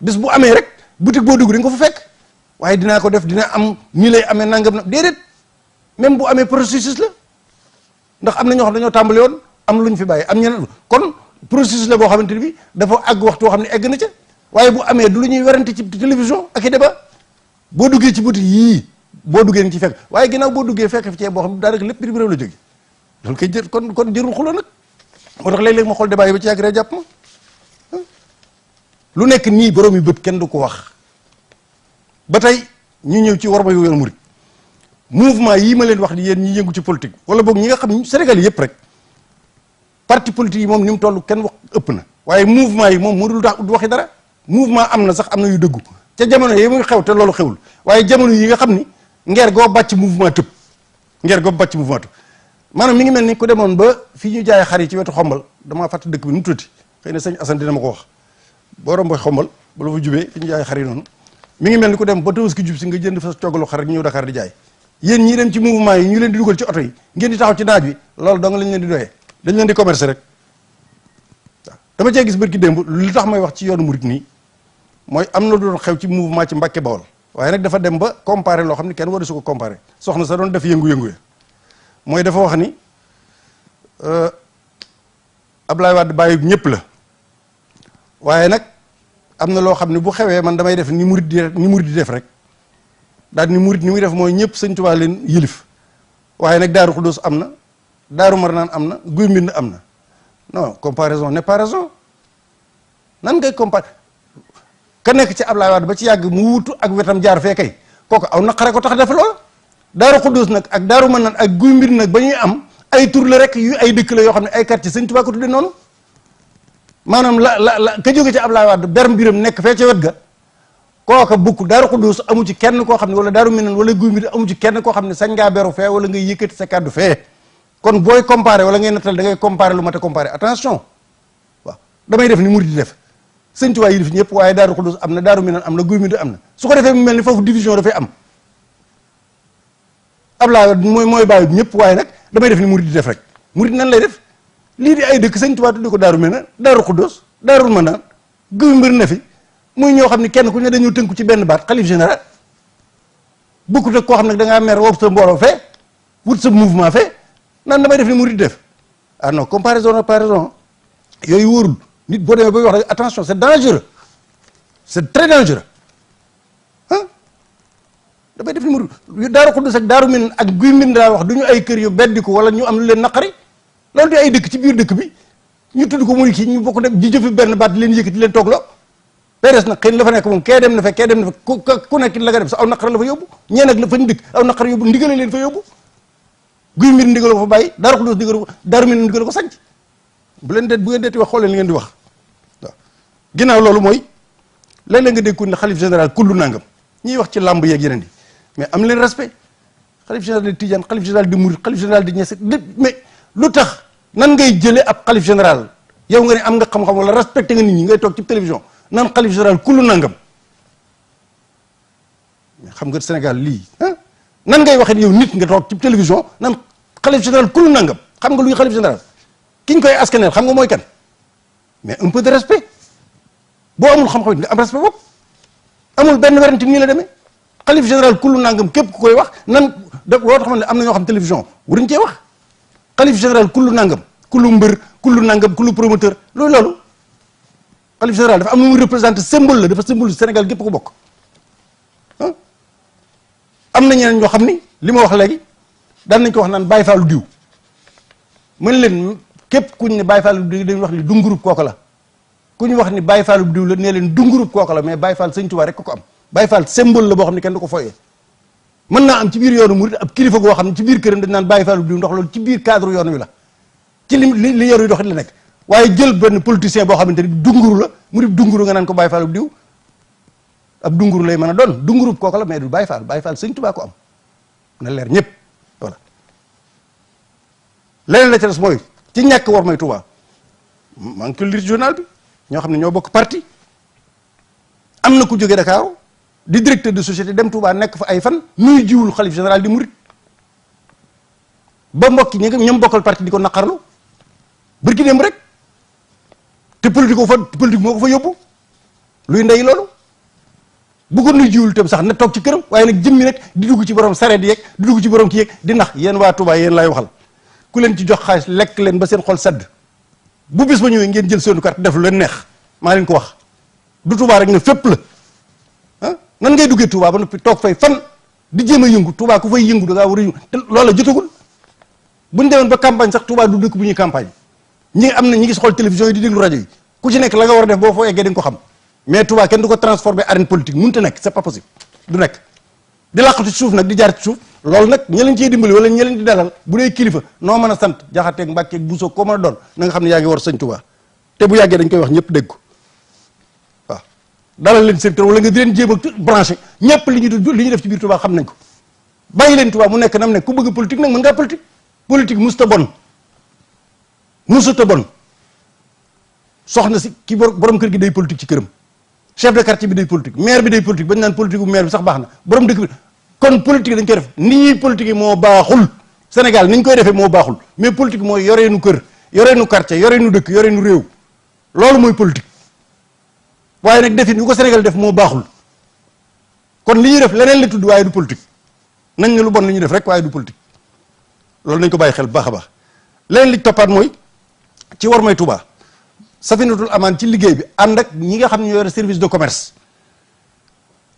[SPEAKER 1] bis bu amee rek boutique boo dugg di nga ko fa fekk waaye dinaa ko def dina am nii lay amee nangam na déedéet même bu amee processus la ndax am na ñoo xam dañoo tàmbali woon am lu ñu fi bàyyi am ñeneen kon processus la boo xamante ni bi dafa àgg waxtu boo xam ne egg na ca waaye bu amee du lu ñuy werante ci télévision ak i débat boo duggee ci boutique yii boo duggee ni ci fekk waaye ginnaaw boo duggee fekk fi ceeb boo xam ne daanaka lépp bitim réew la jóge loolu koy jër kon jërul xuloo nag moo tax léeg-léeg ma xool débat yi ba ci yàgg rek jàpp ma lu nekk nii borom yi bët kenn du ko wax ba tey ñu ñëw ci war ma yoon murid mouvement yii ma leen wax ni yéen ñi yëngu ci politique wala boog ñi nga xam Sénégal yëpp rek parti politique yi moom ni mu toll kenn wax ëpp na waaye mouvement yi moom moo dul tax du waxi dara mouvement am na sax am na yu dëggu ca jamono yi muy xew te loolu xewul waaye jamono yi nga xam ni ngeer goo bàcc mouvement tëb ngeer goo bàcc mouvement tëb maanaam mi ngi mel ni ku demoon ba fii ñu jaay xar yi ci wetu xombal damaa fàtte dëkk bi nu mu tuddati xëy na sëñ Assane dina ma ko wax boo romboy xombal bu la fa jubee fi ñu jaay xar yi noonu mi ngi mel ni ku dem ba Tabaski jub si nga jënd fa coggalu xar rek ñëw Dakar di jaay yéen ñii dem ci mouvement yi ñu leen di dugal ci oto yi ngeen di taxaw ci naaj wi loolu dong lañ leen di doyee dañ leen di commerce rek waaw dama cee gis bërki démb lu tax may wax ci yoonu murit nii mooy am na lu doon xew ci mouvement ci Mbàkke Bawol waaye nag dafa dem ba comparé loo xam ne kenn waru su ko comparé soxna sa doon def yëngu-yëngu ya mooy dafa wax ni Ablaye Wade bàyyi ñëpp la waaye nag am na loo xam ne bu xewee man damay def ni murit di def rek daal ni murit ni muy def mooy ñëpp sëñ Tuubaa leen yilif waaye nag Daaru Xuddoos am na Daaru Marnaan am na Guy Mbind am na non comparaison n'est pas raison nan ngay comparé ka nekk ci Ablaye Wade ba ci yàgg mu wutu ak wetam jaar fee kay kooku aw naqare ko tax def lool Daaru Xuddoos nag ak Daaru Marnaan ak Guy Mbind nag ba ñuy am ay tur la rek yu ay dëkk la yoo xam ne ay quartier sëñ Tuubaa ko tudde noonu maanaam la ka jóge ci Ablaye Wade ber mbiram nekk fee ca wet ga kooka bukk Daaru Xuddoos amu ci kenn koo xam ne wala Daaru Minaan wala Guy Mbind amu ci kenn koo xam ne sañ ngaa beru fee wala ngay yëkkati sa kàddu fee kon booy comparé wala ngay nattal da ngay comparé lu mat a comparé attention waaw damay def ni murid di def sëñ Tuubaa yi def ñëpp waaye Daaru Xuddoos am na Daaru Minaan am na Guy Mbind am na su ko defee mu mel ni foofu division dafay am Ablaye Wade mooy bàyyi ñëpp waaye nag damay def ni murid di def rek murid nan lay def lii di ay dëkk sëñ Tuubaa tuddi ko Daaru Minaan Daaru Xuddoos Daaru Manaan Guy Mbind na fi muy ñoo xam ne kenn ku ne dañoo tënku ci benn baat xalif général bokkut ak koo xam ne da ngaa mer wut sa mbooloo fee wut sa mouvement fee nan damay def ni murid def ah non comparaison yooyu wóorul nit boo demee bay wax rek attention c'est dangereux c'est très dangereux ah damay def ni murid Daaru Xuddoos ak Daaru Minaan ak Guy Mbind daa wax du ñu ay kër yu beddiku wala ñu am lu leen naqari loolu di ay dëkk ci biir dëkk bi ñu tudd ko muy kii ñu bokk dem di jëfi benn baat di leen yëkkati leen toogloo PDS nag xëy na la fa nekk moom kee dem na fe kee dem na fe ku nekk la nga dem sa aw naqar la fa yóbbu ñee nag la fañ dëkk aw naqar yóbbu ndigale leen fa yóbbu Guy Mbind ndigal ko fa bàyyi Daaru Xuddoos ndigal ko Daaru Minaan ndigal ko sanc bu leen bu ngeen deeti wax xool leen li ngeen di wax waaw ginnaaw loolu mooy léeg-léeg nga dégg ko ne xalif général kullu nangam ñiy wax ci làmb yeeg yeneen yi mais am leen respect xalif général di Tijaan xalif général di Murid xalif général di Ñas mais lu tax nan ngay jëlee ab xalif général yow nga ne am nga xam-xam wala respecté nga nit ñi ngay toog ci télévision nan xalif général kullu nangam mais xam nga Sénégal lii ah nan ngay waxee yow nit nga toog ci télévision nan xalif général kullu nangam xam nga luy xalif général ki ñu koy askaneel xam nga mooy kan mais un peu de respect boo amul xam-xam nga am respect bopp amul benn werante nii la demee xalif général kullu nangam képp ku koy wax nan da loo tax ne am na ñoo xam télévision waruñ cee wax xalif général kullu nangam kullu mbër kullu nangam kullu promoteur loolu xalif général dafa am lu muy représenté symbole la dafa symbole Sénégal gépp ko bokk ah am na ñeneen ñoo xam ni li ma wax léegi daan nañ ko wax naan Baye Fallou diw mën leen képp kuñ ne Baye Fallou diw dañuy wax ni dungurub kooku la ku ñu wax ni Baye Fallou diw la nee leen dungurub kooku la mais Baye Fall Sëñ Tuubaa rek ko am Baye Fall symbole la boo xam ne kenn du ko foyee mën naa am ci biir yoonu murid ab kilifa goo xam ne ci biir këram dañ naan Baye Fallou diw ndax loolu ci biir cadre yoon wi la ci li yoon wi doxit la nekk waaye jël benn politicien boo xamante ni dunguru la mu di dunguru nga naan ko Baye Fall diw ab dunguru lay mën a doon dungurub kooku la mais du Baye Fall Baye Fall Sëñ Tuubaa ko am na leer ñëpp voilà leneen la ca des mooy ci ñàkk war may Tuubaa maa ngi ko lire journal bi ñoo xam ne ñoo bokk parti am na ku jógee Dakar di directeur de société dem Touba nekk fa ay fan nuy jiwul xalif général di murit ba mbokki ñoom bokkal parti di ko naqarlu bërki dem rek te politique moo ko fa yóbbu luy ndey loolu bu ko nuy jiwul tam sax na toog ci këram waaye nag jëmmi nag di dugg ci borom sareet yeeg di dugg ci borom ki yeeg di nax yéen waa Touba yéen laay waxal ku leen ci jox xaalis lekk leen ba seen xol sedd bu bis ba ñëwee ngeen jël seenu carte def lu leen neex maa leen ko wax du Touba rek na fépp la ah nan ngay duggee Touba ba noppi toog fay fan di jéem a yëngu Touba ku fay yëngu da ngaa war a yëngu te loola jotagul buñ demoon ba campagne sax Touba du dëkk bu ñuy campagne ñi ngi xool télévision yi di déglu rajo yi ku ci nekk la nga war a def boo foo eggee di nga ko xam mais Touba kenn du ko transformer arène politique mënut a nekk c'est pas possible du nekk di làqatu ci suuf nag di jaar ci suuf loolu nag ña leen ciy dimbali wala ña leen di dalal bu dee kilifa noo mën a sant jaxateeg mbàkkeeg buusoo koo mën a doon na nga xam ne yaa ngi war sëñ Touba te bu yàggee dañ koy wax ñëpp dégg ko waaw dalal leen secteur wala nga di leen jéem a branché ñëpp li ñu def ci biir Touba xam nañ ko bàyyi leen Touba mu nekk nam nekk ku bëgg politique nag mën ngaa politique musta bon musuta bon soxna si ki borom kër gi day politique ci këram chef de quartier bi day politique maire bi day politique bañ naan politique bu maire bi sax baax na borom dëkk bi kon politique dañ koy def ni ñuy politique yi moo baaxul Sénégal ni ñu koy defee moo baaxul mais politique mooy yoreenu kër yoreenu quartier yoreenu dëkk yoreenu réew loolu mooy politique waaye nag defin yu ko Sénégal def moo baaxul kon li ñuy def leneen la tudd waaye du politique nañ ne lu bon li ñuy def rek waaye du politique loolu nañ ko bàyyi xel bu baax a baax leneen li toppaat mooy ci war may Touba Safinatul Amaan ci liggéey bi ànd ak ñi nga xam ne ñoo yore service de commerce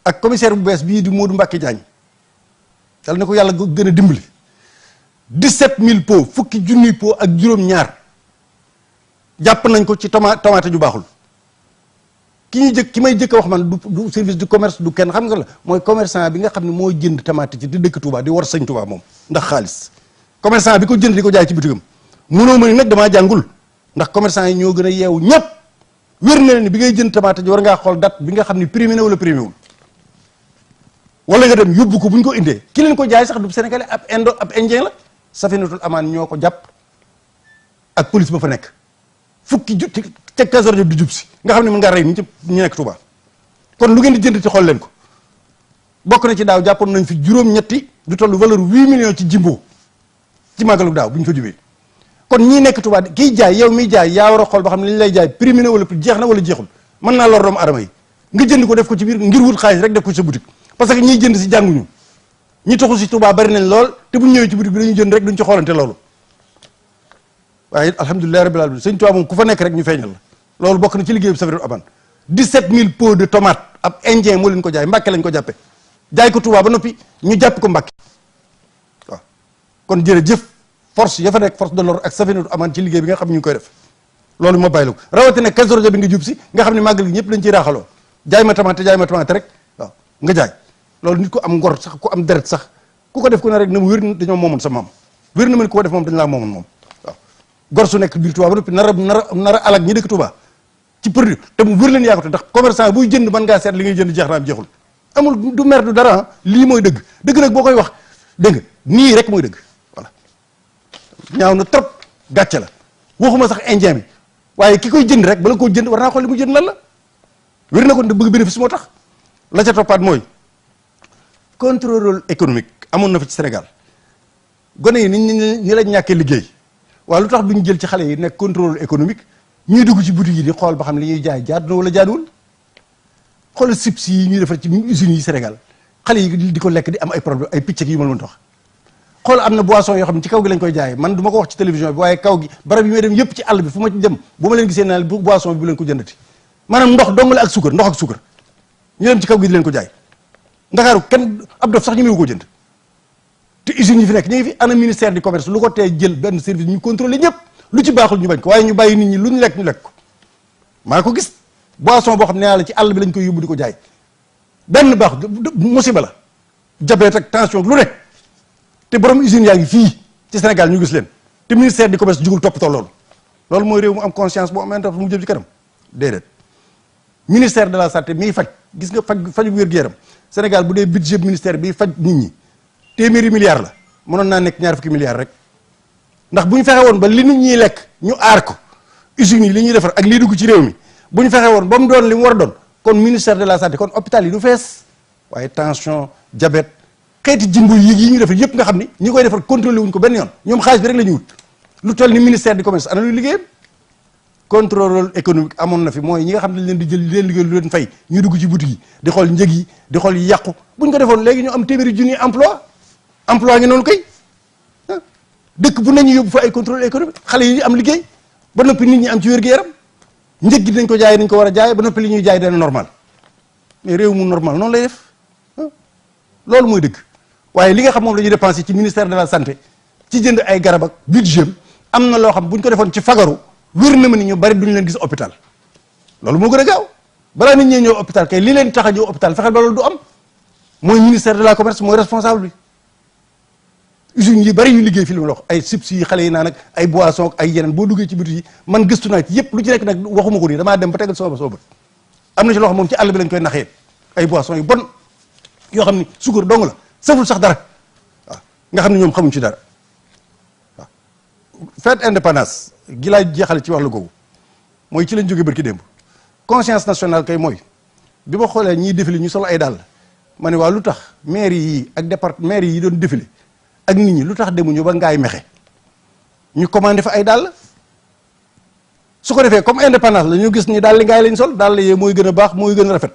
[SPEAKER 1] ak commissaire bu bees bii di Modou Mbacké Diagne yal na ko yàlla gën a dimbali 17000 pots fukki junniy pots ak juróom-ñaar jàpp nañ ko ci tomate ju baaxul ki may jëkk a wax man du service du commerce du kenn xam nga la mooy commerçant bi nga xam ne moo jënd tomate ci di dëkk Touba di war sëñ Touba moom ndax xaalis commerçant bi ko jënd di ko jaay ci bitigam munoo ma ni nag damaa jàngul ndax commerçant yi ñoo gën a yeewu ñëpp wér na ni bi ngay jënd tomate ji war ngaa xool date bi nga xam ne primé na wala primé wul wala nga dem yóbbu ko bu ñu ko indee ki leen ko jaay sax du Sénégalais ab indien la Safinatul Amaan ñoo ko jàpp ak police ba fa nekk fukki ca Kazu Rajab di jub si nga xam ne mën ngaa rey ñu nekk Touba kon lu ngeen di jënd ci xool leen ko bokk na ci daaw jàppoon nañ fi juróom-ñetti du toll valeur 8 millions ci jimbo ci màggalu daaw bu ñu fa jubee kon ñii nekk Touba kiy jaay yow miy jaay yaa war a xool ba xam ne li ñu lay jaay primé na wala jeex na wala jeexul mën naa lor doomu aadama yi nga jënd ko def ko ci biir ngir wut xaalis rek def ko ci sa boutique parce que ñiy jënd si jànguñu ñi taxu si Touba bari nañ lool te bu ñu ñëwee ci boutique bi dañuy jënd rek duñ ci xoolante loolu waaye alhamdulilah rabbil alamin sëñ Touba moom ku fa nekk rek ñu feeñal la loolu bokk na ci liggéey bi Safinatul Amaan 17000 pots de tomate ab indien moo leen ko jaay Mbàkke lañ ko jàppe jaay ko Touba ba noppi ñu jàpp ko Mbàkke waaw kon jërëjëf force ya fa nekk force de l'ordre ak Safinatul Amaan ci liggéey bi nga xam ne ñu ngi koy def loolu moo bàyyi la ko rawatina Kazu Rajab bi nga jub si nga xam ne màggal gi ñëpp lañ ciy raaxaloo jaay ma tomate rek waaw nga jaay loolu nit ko am ngor sax ku am deret sax ku ko def ku ne rek na mu wér na dañoo moomoon sa maam wér na ma ne ku ko def moom dañ laa moomoon moom waaw gor su nekk biir Touba ba noppi nar a alak ñi dëkk Touba ci produit te mu wér leen yaa ko te ndax commerçant buy jënd mën ngaa seet li ngay jënd jeex na am jeexul amul du mer du dara lii mooy dëgg dëgg nag boo koy wax dégg nga nii rek mooy dëgg voilà ñaaw na trop gàcce la waxuma sax indien bi waaye ki koy jënd rek bala koo jënd war naa xool li mu jënd lan la wér na ko ne bëgg bénéfice moo tax la ca toppaat mooy contrôle économique amoon na fa ci Sénégal gone yi ni la ñàkkee liggéey waaye lu tax duñu jël ci xale yi nekk contrôle économique ñuy dugg ci boutique yi di xool ba xam li ñuy jaay jaadu na wala jaaduwul xoolal chips yi ñuy defar ci usines yi Sénégal xale yi di ko lekk di am ay problème ay picc yu ma la mën wax xool am na boisson yoo xam ne ci kaw gi lañ koy jaayee man du ma ko wax ci télévision bi waaye kaw gi barab yi may dem yëpp ci àll bi fu ma ci dem bu ma leen gisee naa boisson bi bu leen ko jëndati maanaam ndox dong la ak suukar ndox ak suukar ñu dem ci kaw gi di leen ko jaay ndakaaru kenn ab dof sax ñu ngi ko jënd te usines yi fi nekk ñu ngi fi ana ministère du commerce lu ko tee jël benn service ñu contrôler ñëpp lu ci baaxul ñu bañ ko waaye ñu bàyyi nit ñi lu ñu lekk ko maa ko gis boisson boo xam ne la ci àll bi lañ koy yóbbu di ko jaay benn baaxul musiba la diabète ak tension lu ne te borom usines yaa ngi fii ci Sénégal ñu gis leen te ministère du commerce jugul toppatoo loolu mooy réew mu am conscience boo amee mu jëm ci kanam déedéet ministère de la santé miy faj gis nga faju wér-gu-yaram Sénégal bu dee budget ministère bi faj nit ñi téeméeri milliards la mënoon naa nekk ñaar fukki milliards rek ndax bu ñu fexe woon ba li nit ñiy lekk ñu aar ko usines yi li ñuy defar ak lii dugg ci réew mi bu ñu fexe woon ba mu doon li mu war a doon kon ministère de la santé kon hôpital yi du fees waaye tension diabète xeeti jimbo yi ñu defar yëpp nga xam ni ñi koy defar contrôlé wuñ ko benn yoon ñoom xaalis bi rek la ñu wut lu toll ni ministère du commerce ana luy liggéeyam contrôle économique amoon na fi mooy ñi nga xam ne dañ leen di jël leen liggéey lu leen fay ñu dugg ci boutique yi di xool njëg yi di xool yi yàqu buñ ko defoon léegi ñu am téeméeri junni emploi ngi noonu koy dëkk bu nañu yóbbu fa ay contrôle économique xale yi am liggéey ba noppi nit ñi am ci wér-gu-yaram njëg gi dañ ko jaay dañ ko war a jaay ba noppi li ñuy jaay dana normal mais réew mu normal noonu lay def loolu mooy dëgg waaye li nga xam moom la ñuy dépensé ci ministère de la santé ci jënd ay garab ak budget am na loo xam bu ñu ko defoon ci fagaru wér na ma ni ñu bari duñu leen gis hôpital loolu moo gën a gaaw balaa nit ñee ñëw hôpital kay li leen tax a ñëw hôpital fexeel ba loolu du am mooy ministère de la commerce mooy responsable bi usines yi bari yu liggéey fi li ma la wax ay chips yi xale yi naan ak ay boissons ak ay yeneen boo duggee ci boutique yi man gëstu naa ci yëpp lu ci nekk nag waxuma ko nii damaa dem ba tegal sooba am na ci loo xam moom ci àll bi lañ koy naxee ay boissons yu bon yoo xam ni suukar dong la saful sax dara waaw nga xam ne ñoom xamuñ ci dara waaw fête indépendance gi laa jeexale ci wax la googu mooy ci lañ jógee barki démb conscience nationale kay mooy bi ma xoolee ñiy défilé ñu solo ay dàll ma ne waaw lu tax maire yi ak département maire yi doon défilé ak nit ñi lu tax demuñu ba ngaay mexe ñu commandé fa ay dàll su ko defee comme indépendance la ñu gis ni daal li ngaay lañ sol daal yee mooy gën a baax mooy gën a rafet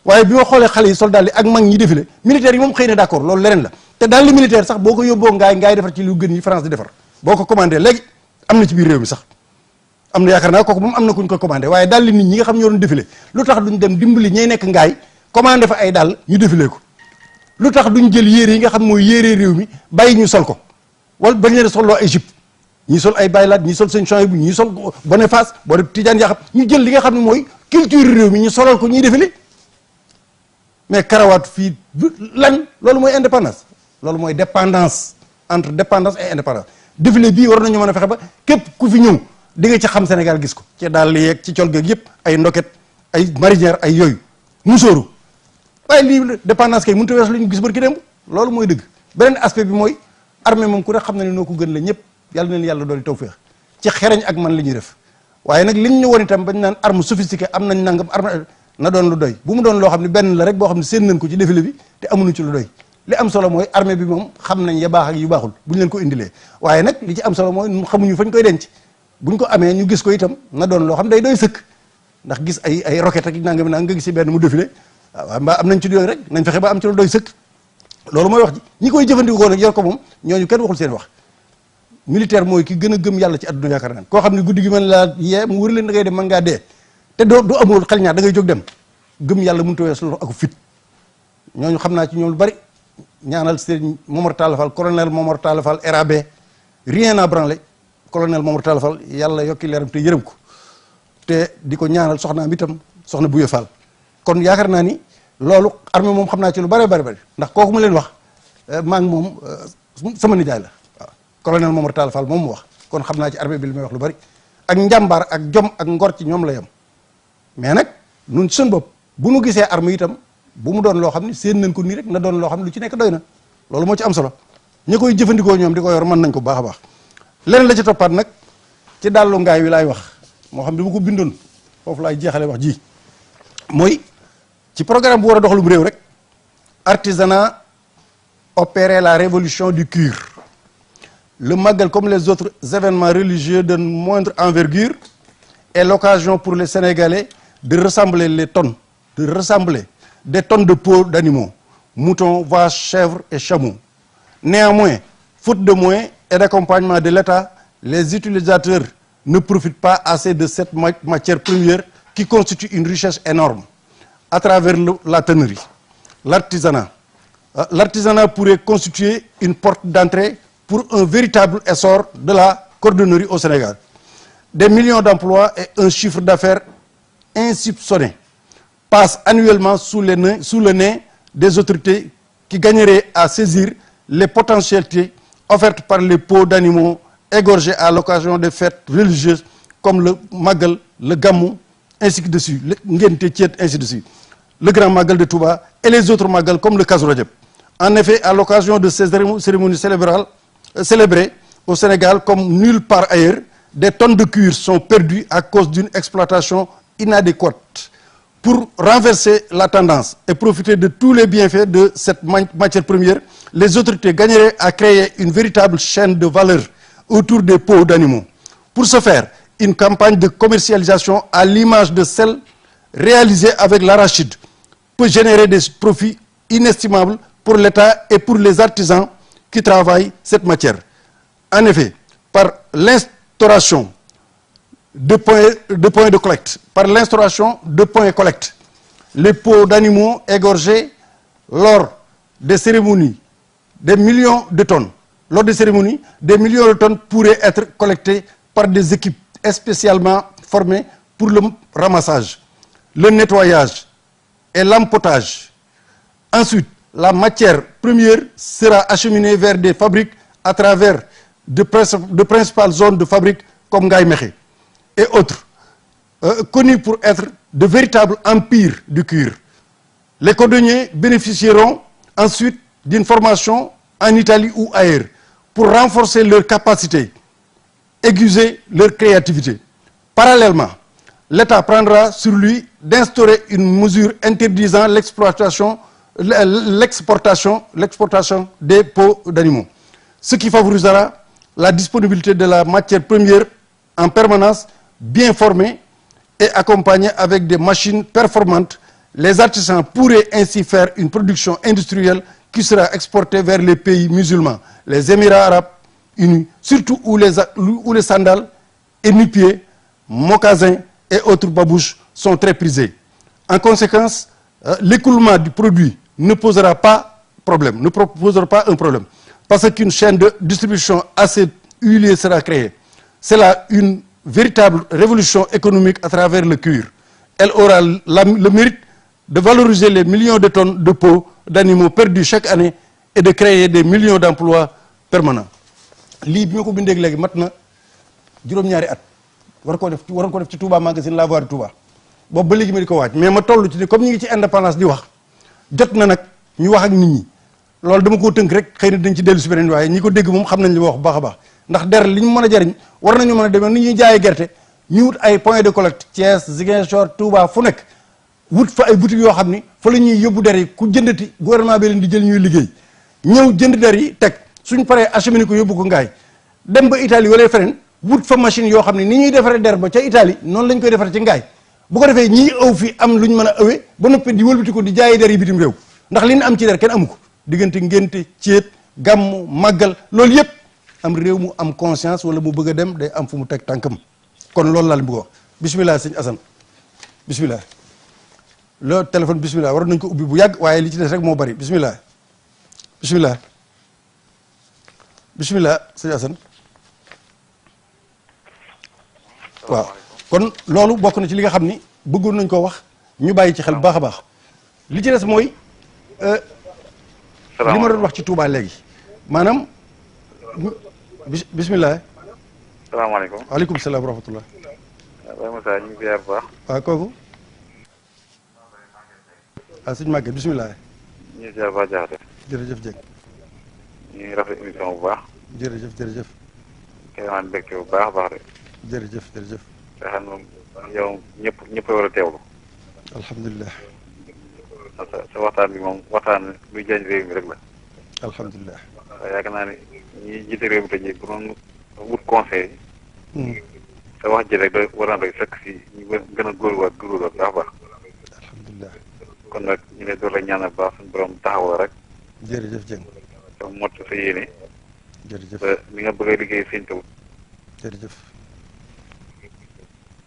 [SPEAKER 1] waaye bi ma xoolee xale yi sol daal li ak mag ñi défilé militaire yi moom xëy na d'accord loolu leneen la te daal li militaire sax boo ko yóbboo ngaay defar ci lu gën yi France di defar boo ko commandé léegi am na ci biir réew mi sax am na yaakaar naa kooku moom am na kuñ ko commandé waaye daal li nit ñi nga xam ñoo doon défilé lu tax duñ dem dimbali ñay nekk ngaay commandé fa ay dàll ñu défilé ko lu tax duñ jël yére yi nga xam mooy yére réew mi bàyyi ñu sol ko wala bañ leen solloo ay jupe ñi sol ay baylaat ñi sol seen change bi ñi sol bonnet face boo def tijaan yaa xam ñu jël li nga xam ne mooy culture réew mi ñu solal ko ñuy défilé mais karawaat fii lan loolu mooy indépendance loolu mooy dépendance entre dépendance et indépendance défilé bii war nañu mën a fexe ba képp ku fi ñëw di nga ci xam Sénégal gis ko ci daal li yeeg ci col geeg yëpp ay ndoket ay marinière ay yooyu musóoru waaye lii dépendance kay mënut a weesu lu ñu gis barki démb loolu mooy dëgg beneen aspect bi mooy armée moom ku ne xam na ne noo ko gën la ñëpp yàlla na leen yàlla dooli tawfeex ci xereñ ak man li ñuy def waaye nag liñ ñu woon itam bañ naan arme sophistiquée am nañ nangam arme na doon lu doy bu mu doon loo xam ne benn la rek boo xam ne seen nañ ko ci défilé bi te amuñu ci lu doy li am solo mooy armée bi moom xam nañ ya baax ak yu baaxul bu ñu leen ko indilee waaye nag li ci am solo mooy xamuñu fañ koy denc buñ ko amee ñu gis ko itam na doon loo xam day doy sëkk ndax gis ay roquette ak nangam naa nga gis si benn mu défilé waaw mbaa am nañ ci yooyu rek nañ fexe ba am ci lu doy sëkk loolu mooy wax ji ñi koy jëfandikoo nag yor ko moom ñooñu kenn waxul seen wax militaire mooy ki gën a gëm yàlla ci àdduna yaakaar naa koo xam ne guddi gi mën laa yee mu wër leen da ngay dem mën ngaa dee te doo amul xel ñaar da ngay jóg dem gëm yàlla mënut a weesu loolu ak fit ñooñu xam naa ci ñoom lu bari ñaanal Serigne Momar Talla Fall colonel Momar Talla Fall RAB rien à branler colonel Momar Talla Fall yàlla yokki leeram te yërëm ko te di ko ñaanal soxnaam itam soxna Bouye Fall kon yaakaar naa ni loolu armée moom xam naa ci lu bari ndax kooku mu leen wax maa ngi moom sama nijaay la waaw colonel Momar Talla Fall moom mu wax kon xam naa ci armée bi li may wax lu bari ak njàmbaar ak jom ak ngor ci ñoom la yem mais nag nun ci suñu bopp bu nu gisee arme itam bu mu doon loo xam ne seen nañ ko nii rek na doon loo xam ne lu ci nekk doy na loolu moo ci am solo ñi koy jëfandikoo ñoom di ko yor mën nañ ko baax a baax leneen la ci toppaat nag ci dàllu ngaay wi laay wax moo xam ne bu ko bindoon foofu laay jeexale wax ji mooy ci programme bu war a doxalum réew rek artisanat opérer la révolution du cuir le Magal comme les autres événements religieux de moindre envergure est l'occasion pour les Sénégalais de rassembler des tonnes de peau d'animaux, moutons, vaches, chèvres et chameaux. Néanmoins, faute de moyens et d'accompagnement de l'État, les utilisateurs ne profitent pas assez de cette matière première qui constitue une richesse énorme à travers la tannerie, l'artisanat. L'artisanat pourrait constituer une porte d'entrée pour un véritable essor de la cordonnerie au Sénégal. Des millions d'emplois et un chiffre d'affaires insoupçonné passent annuellement sous le nez des autorités qui gagneraient à saisir les potentialités offertes par les peaux d'animaux égorgés à l'occasion des fêtes religieuses comme le Magal, le Gamou, ainsi que de suite, le Ngente Tiet, ainsi de suite, le Grand Magal de Touba et les autres Magal comme le Kazu Rajab. En effet, à l'occasion de ces cérémonies célébrées au Sénégal comme nulle part ailleurs, des tonnes de cuir sont perdues à cause d'une exploitation inadéquate. Pour renverser la tendance et profiter de tous les bienfaits de cette matière première, les autorités gagneraient à créer une véritable chaîne de valeur autour des peaux d'animaux. Pour ce faire, une campagne de commercialisation à l'image de celle réalisée avec l'arachide peut générer des profits inestimables pour l'État et pour les artisans qui travaillent cette matière. En effet, par l'instauration de points de collecte, les peaux d'animaux égorgés lors des cérémonies, des millions de tonnes pourraient être collectées par des équipes spécialement formées pour le ramassage, le nettoyage et l'empotage. Ensuite, la matière première sera acheminée vers des fabriques à travers de principales zones de fabrique comme Ngaye Mékhé et autres, connus pour être de véritables empires du cuir. Les cordonniers bénéficieront ensuite d'une formation en Italie ou ailleurs pour renforcer leur capacité, aiguiser leur créativité. Parallèlement, l'État prendra sur lui d'instaurer une mesure interdisant l'exportation des peaux d'animaux, ce qui favorisera la disponibilité de la matière première en permanence, bien formée et accompagnée avec des machines performantes. Les artisans pourraient ainsi faire une production industrielle qui sera exportée vers les pays musulmans, les Émirats arabes unis, surtout où les sandales et nu-pieds, mocassins et autres babouches sont très prisés. En conséquence, l'écoulement du produit ne posera pas un problème, parce qu'une chaîne de distribution assez huilée sera créée. C'est là une véritable révolution économique à travers le cuir. Elle aura le mérite de valoriser les millions de tonnes de peau d'animaux perdus chaque année et de créer des millions d'emplois permanents. lii bi ma ko bindee léegi mat na juróom-ñaari at waroon ko def ci Touba magasin La Voix de Touba boobu ba léegi ma di ko waaj mais ma toll ci ne comme ñu ngi ci indépendance di wax jot na nag ñu wax ak nit ñi loolu dama koo tënk rek xëy na dañ ci dellu si beneen waaye ñi ko dégg moom xam nañ li ma wax bu baax a baax ndax der li ñu mën a jariñ war nañu mën a demee ni ñuy jaayee gerte ñu wut ay point de collecte Thiès Ziguinchor Touba fu nekk wut fa ay boutique yoo xam ni fa la ñuy yóbbu der yi ku jëndati gouvernement bi leen di jël ñuy liggéey ñëw jënd der yi teg suñ paree acheminé ko yóbbu ko ngaay dem ba Italie wala feneen wut fa machine yoo xam ne ni ñuy defaree der ba ca Italie noonu lañ koy defaree ci ngaay bu ko defee ñii ëw fi am luñ mën a ëwee ba noppi di wëlbati ko di jaayee der yi bitim réew ndax li ñu am ci der kenn amu ko diggante ngénte céet gàmmu màggal loolu yëpp am réew mu am conscience wala mu bëgg a dem day am fu mu teg tànkam kon loolu laa leen bëgg a wax bismillah sëñ Assane bismillah le téléphone bismillah waroon nañ ko ubbi bu yàgg waaye li ci des rek moo bari bismillah bismillah bismillah sëñ Assane waaw kon loolu bokk na ci li nga xam ni bëggoon nañ ko wax ñu bàyyi ci xel bu baax a baax li ci des mooy li ma doon wax ci Touba léegi maanaam bismillah
[SPEAKER 4] salaamaaleykum
[SPEAKER 1] waaleykum salaam wa rahmatullah
[SPEAKER 4] Baye Moussa ñu ngi ziar bu baax
[SPEAKER 1] waaw kooku ah sëñ Maguette bismillah
[SPEAKER 4] ñu ngi ziar bu baax jaxate
[SPEAKER 1] jërëjëf Dieng
[SPEAKER 4] ñu ngi rafet émission bu baax
[SPEAKER 1] jërëjëf jërëjëf
[SPEAKER 4] kay maan mbégte bu baax a baax de
[SPEAKER 1] jërëjëf jërëjëf
[SPEAKER 4] te xam moom yow ñëpp war a teewlu
[SPEAKER 1] alhamdulilah
[SPEAKER 4] sa waxtaan bi moom waxtaan luy jëriñ réew mi rek la
[SPEAKER 1] alhamdulilah
[SPEAKER 4] waaye yaakaar naa ne ñi jiite réew mi te ñi bu doon wut conseil sa wax ji rek doy war naa doy fekk si ñu gën a góorgóorlu baax a baax
[SPEAKER 1] alhamdulilah
[SPEAKER 4] kon nag ñu ne door la ñaanal baax suñu borom taxaw la rek
[SPEAKER 1] jërëjëf Dieng
[SPEAKER 4] te mott sa yéene
[SPEAKER 1] jërëjëf
[SPEAKER 4] ba li nga bëgg a liggéey sëñ taw
[SPEAKER 1] jërëjëf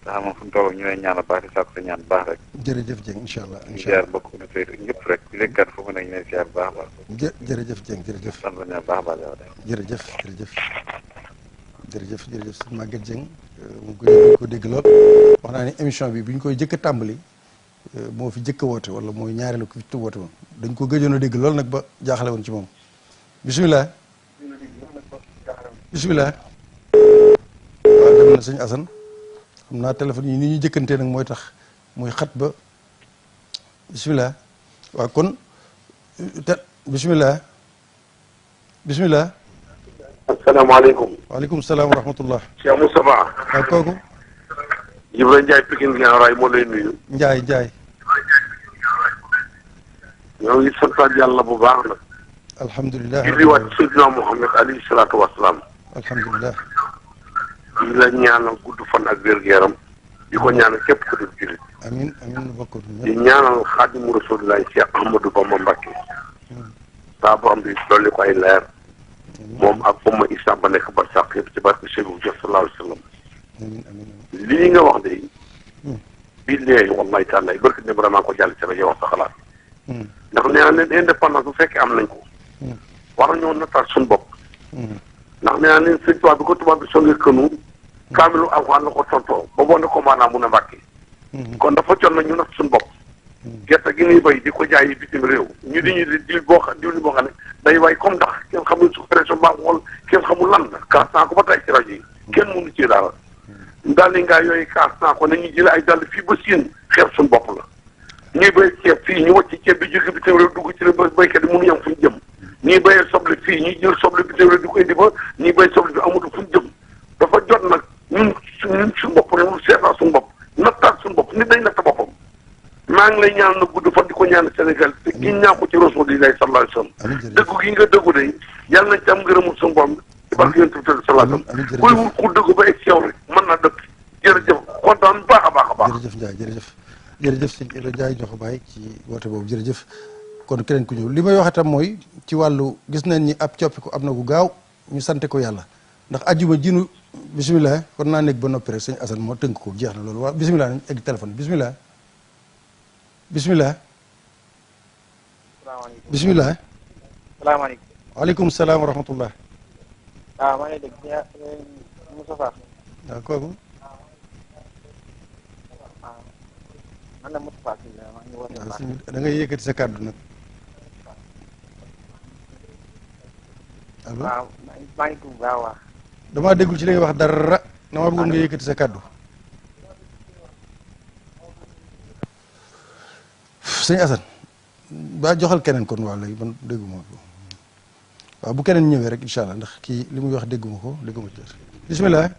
[SPEAKER 4] ndax moom fu mu toll ñu lay ñaanal baax di sàkku sa ñaan baax rek
[SPEAKER 1] jërëjëf Dieng incha allah
[SPEAKER 4] ñu
[SPEAKER 1] incha
[SPEAKER 4] ziar
[SPEAKER 1] allah
[SPEAKER 4] bokk auditeurs yi ñëpp rek di lekkat foofu nag ñu lay ziar baax a baax
[SPEAKER 1] jërëjëf Dieng jërëjëf
[SPEAKER 4] sant nañu baax a baax
[SPEAKER 1] jërëjëf jërëjëf jërëjëf jërëjëf sëñ Maguette Dieng mu ngi ko dégg lool wax naa ne émission bi bu ñu koy jëkk a tàmbali moo fi jëkk a woote wala mooy ñaareelu ko fi woote woon dañ ko gëjoon a dégg lool nag ba jaaxale woon ci moom bisimilah bisimilah waaw dem na sëñ Assane xam naa téléphone yi ni ñuy jëkkantee nag mooy tax muy xat ba bisimilah waaw kon te bisimilah bisimilah
[SPEAKER 5] asalaamaaleykum.
[SPEAKER 1] waaleykum salaam wa rahmatullah
[SPEAKER 5] Cheikh Moustapha.
[SPEAKER 1] waaw kooku
[SPEAKER 5] Ibrahima Ndiaye Pikine Guinaw Rail moo lay nuyu.
[SPEAKER 1] Ndiaye Ndiaye
[SPEAKER 5] ñoo ngi santaat yàlla bu baax nag.
[SPEAKER 1] alhamdulilah.
[SPEAKER 5] julliwaat Seydina Muhammad alayhi salaatu wa salaam.
[SPEAKER 1] alhamdulilah.
[SPEAKER 5] di la ñaanal gudd fan ak wér-gu-yaram. di ko ñaanal képp ku dul jullit.
[SPEAKER 1] amiin amiin nu bokk
[SPEAKER 5] di ñaanal xaadimu rasulillahi Cheikh Ahmadou Bamba Mbacké. saa borom bi dolli ko ay leer. moom ak umma islam ba nekk ba sàq yëpp ci barke Seydou Diop sallallahu alayhi wa sallam.
[SPEAKER 1] amiin amiin.
[SPEAKER 5] lii nga wax de. billahi wallahi taala barke ne vraiment ko jàll ci rajo wax sa xalaat. ndax nee naa leen indépendance bu fekkee am nañ ko. war nañoo nattaat suñu bopp. ndax nee naa leen sëñ tubaab bi ko tubaab bi songee kënu. kaamilu alxuraan la ko tontoo ba boo ne ko maanaam mun a mbàkki. kon dafa jot na ñu natt suñu bopp. gerte gi ñuy béy di ko jaayi bitim réew ñu di di boo xam ne day way comme ndax kenn xamul su pression baax xool kenn xamul lan la kaas naa ko ba tey ci rajo yi kenn mënu ci dara daal di ngaa yooyu kaas naa ko nañuy jëlee ay dàll fii ba siin xeeb suñu bopp la ñuy béy ceeb fii ñu wàcc ceeb bi jóge bitim réew dugg ci la ba béykat yi mënu yem fu ñu jëm ñuy béyee soble fii ñuy jël soble bitim réew di ko indi ba ñuy béy soble bi amatu fu ñu jëm dafa jot nag ñun suñu bopp ne mu seetaa suñu bopp nattaat suñu bopp nit day natt boppam maa ngi lay ñaan na gudd fan di ko ñaan Sénégal te gi ñaan ko ci Rasuulullaahi sallallaahu alayhi wa sallam dëggu gi nga dëggu de yàlla nañ ci am ngërëmul suñu borom ci barke Yonent bi sallallaahu alayhi wa sallam kuy wut ku dëggu ba egg si yow rek mën naa dëkk jërëjëf kontaan bu baax a baax a baax.
[SPEAKER 1] jërëjëf Ndiaye jërëjëf jërëjëf sëñ Ila Ndiaye jox bàyyi ci woote boobu jërëjëf kon keneen ku ñëw li may wax itam mooy ci wàllu gis nañ ni ab coppiku am na gu gaaw ñu sante ko yàlla ndax ajjuma jinu bisimilah kon naa nekk ba noppi rek sëñ Assane moo tënk ko jeex na loolu waaw bisimilah nañ egg téléphone bisimilah bisimilah.
[SPEAKER 6] salaamaaleykum
[SPEAKER 1] bisimilah.
[SPEAKER 6] salaamaaleykum.
[SPEAKER 1] waaleykum salaam wa rahmatullah.
[SPEAKER 6] waaw maa ngi dégg Moustapha.
[SPEAKER 1] waaw kooku.
[SPEAKER 6] waaw man la Moustapha Sy la maa ngi woote
[SPEAKER 1] waaw sëñ bi da ngay yëkkati sa kàddu nag. allo
[SPEAKER 6] waaw maa ngi tuub waaw waaw.
[SPEAKER 1] damaa déggul ci li ngay wax dara damaa bëggoon nga yëkkati sa kàddu. sëñ Assane ba joxal keneen kon waaw léegi man dégguma ko waaw bu keneen ñëwee rek incha allah ndax kii li muy wax dégguma ko dégguma ci dara bisimilah.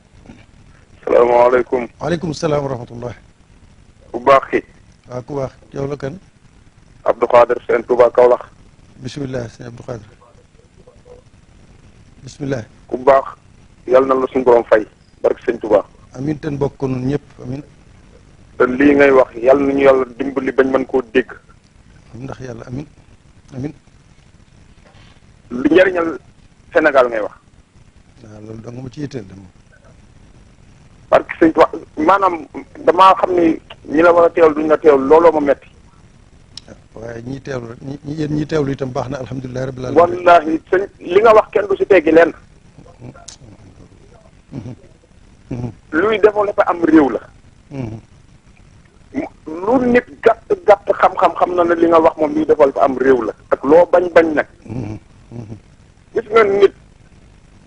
[SPEAKER 5] salaamaaleykum.
[SPEAKER 1] waaleykum salaam wa rahmatullah.
[SPEAKER 5] bu baax ki.
[SPEAKER 1] waaw ku baax yow la kan.
[SPEAKER 5] Abdou Khader Sène Touba Kaolack.
[SPEAKER 1] bisimilah sëñ Abdou Khader bisimilah.
[SPEAKER 5] ku baax yàlla na la suñu borom fay barke sëñ Touba.
[SPEAKER 1] amin ten bokk ko nun ñëpp amin
[SPEAKER 5] te lii ngay wax yàlla nañu yàlla dimbali bañ mën koo dégg.
[SPEAKER 1] ndax yàlla amin amin
[SPEAKER 5] lu njëriñal Sénégal ngay wax.
[SPEAKER 1] waaw loolu dong ma ci yitteel dem
[SPEAKER 5] parce que sëñ Touba maanaam damaa xam ni ñi la war a teewal duñ la teewal looloo ma metti.
[SPEAKER 1] waaye ñii teewlu rek ñi yéen ñii teewlu itam baax na alhamdulilah rabbil alamin
[SPEAKER 5] wallahi sëñ li nga wax kenn du si teggi leen. luy développé am réew la. lu nit gàtt gàtt xam-xam xam na ne li nga wax moom luy développé am réew la. ak loo bañ nag. gis nga nit.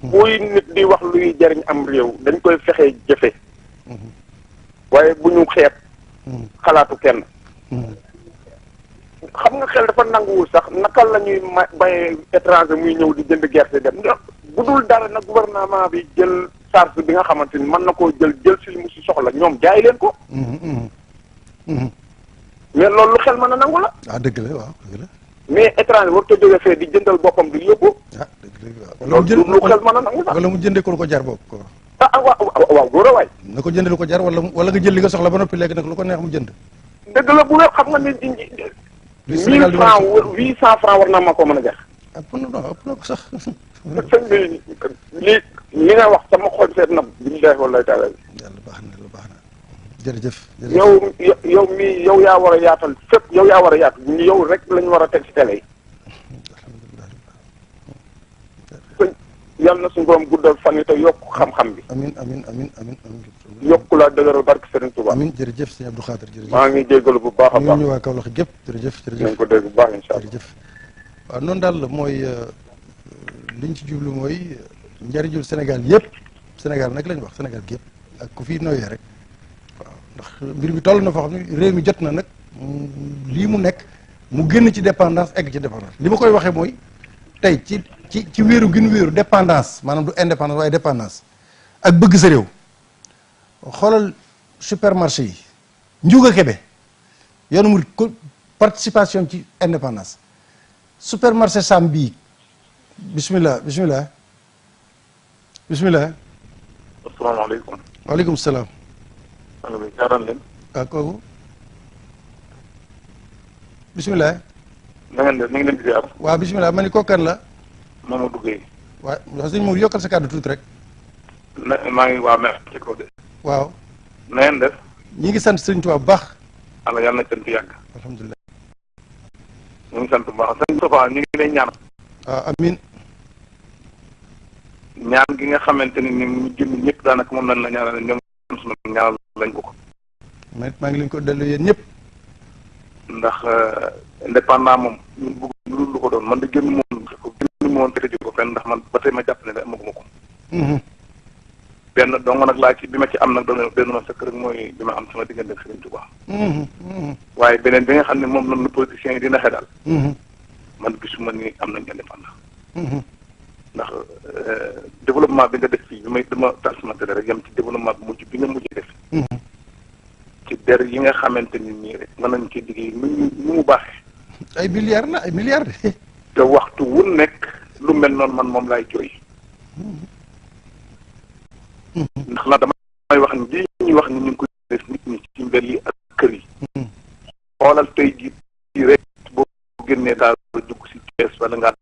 [SPEAKER 5] buy nit di wax luy jariñ am réew dañ koy fexe jëfe waaye bu ñu xeeb. xalaatu kenn. xam nga xel dafa nanguwul sax naka la ñuy bay étranger muy ñëw di jënd gerte dem bu dul dara nag gouvernement bi jël charge bi nga xamante ni mën na koo jël si li mu si soxla ñoom jaay leen ko. mais loolu lu xel mën a nangu la.
[SPEAKER 1] ah dëgg la waaw dëgg la.
[SPEAKER 5] mais étranger warut a jóge fee di jëndal boppam di yóbbu.
[SPEAKER 1] ah dëgg la waaw.
[SPEAKER 5] loolu lu xel mën a nangu sax.
[SPEAKER 1] wala mu jëndee ko lu ko jar boobu ko.
[SPEAKER 5] ah waaw góor a waay.
[SPEAKER 1] na ko jëndee lu ko jar wala nga jël li nga soxla ba noppi léegi nag lu ko neex mu jënd.
[SPEAKER 5] dëgg la bu xam nga ni 1000 francs 800 francs war na ma ko mën a jar.
[SPEAKER 1] ëpp na ko sax.
[SPEAKER 5] sëñ bi li nga wax sama xol seet na billahi wallahi taala.
[SPEAKER 1] yàlla baax na yàlla baax na jërëjëf.
[SPEAKER 5] yow yaa war a yaatal fépp yow yaa war a yaatal yow rek lañ war a teg si télé yi. yàlla na suñu borom guddal fan yi te yokk xam-xam bi.
[SPEAKER 1] amin
[SPEAKER 5] yokk laa dëgëral barke Serigne Touba.
[SPEAKER 1] amin jërëjëf sëñ Abdou Khader jërëjëf.
[SPEAKER 5] maa ngi jéggalu bu baax a baax
[SPEAKER 1] ñu waa Kaolack gépp jërëjëf
[SPEAKER 5] nañ ko dégg bu baax incha allah
[SPEAKER 1] jërëjëf. waaw noonu daal mooy liñ ci jublu mooy njariñul Sénégal yëpp Sénégal nag lañ wax Sénégal gépp ak ku fi noyyee rek waaw ndax mbir mi toll na foo xam ne réew mi jot na nag lii mu nekk mu génn ci dépendance egg ci dépendance li ma koy waxee mooy tey ci wéeru gën wéeru dépendance maanaam du indépendance waaye dépendance ak bëgg sa réew xoolal supermarché yi njuuga kebe yoonu mu participation ci indépendance supermarché Sam bii bismillah bismillah bismillah.
[SPEAKER 5] asalaamaaleykum.
[SPEAKER 1] waaleykum salaam.
[SPEAKER 5] maa ngi ñaanal leen.
[SPEAKER 1] waaw kooku bismillah.
[SPEAKER 5] na ngeen def ni ngi leen di ziar.
[SPEAKER 1] waaw bismillah ma ni kooku kan la.
[SPEAKER 5] Mamadou Gueye.
[SPEAKER 1] waaw wax sëñ Maodo yokkal sa kàddu tuuti rek.
[SPEAKER 5] maa ngi waa mer ci kaw de.
[SPEAKER 1] waaw.
[SPEAKER 5] na ngeen def.
[SPEAKER 1] ñi ngi sant sëñ Tuubaa bu baax.
[SPEAKER 5] ala yàlla na cant yàgg.
[SPEAKER 1] alhamdulilah.
[SPEAKER 5] ñu ngi sant bu baax sëñ Moustapha ñu ngi lay ñaan.
[SPEAKER 1] waaw amiin.
[SPEAKER 5] ñaan gi nga xamante ni ñu jëm ñëpp daanaka moom lañ la ñaanal ñoom sunu ñaanal lañ ko.
[SPEAKER 1] maa ngi leen ko dellu yéen ñëpp.
[SPEAKER 5] ndax indépendant moom ñun bëgg lu ko doon man de génn moom fekk ji ko fenn ndax man ba tey ma jàpp ne de amaguma ko. benn dong nag laa ci bi ma ci am nag benn ma sëkk rek mooy bi ma am sama diggante ak Serigne Touba. waaye beneen bi nga xam ne moom la ñu politiciens yi di naxe daal. man gisuma ni am nañ indépendant. ndax développement bi nga def fii bi may dama taal sama télé rek yem ci développement bi mujj bi nga mujj def. ci der yi nga xamante ni nii rek mën nañ ci liggéey nu mu baaxee.
[SPEAKER 1] ay milliards la ay milliards de.
[SPEAKER 5] te waxtu wu nekk lu mel noonu man moom laay jooy. ndax la damay wax ni lii ñuy wax ni ñu ngi koy def nit ñi ci mbel yi ak kër yi. xoolal tey jii rek boo génnee daal dugg si Thiès wala ngaa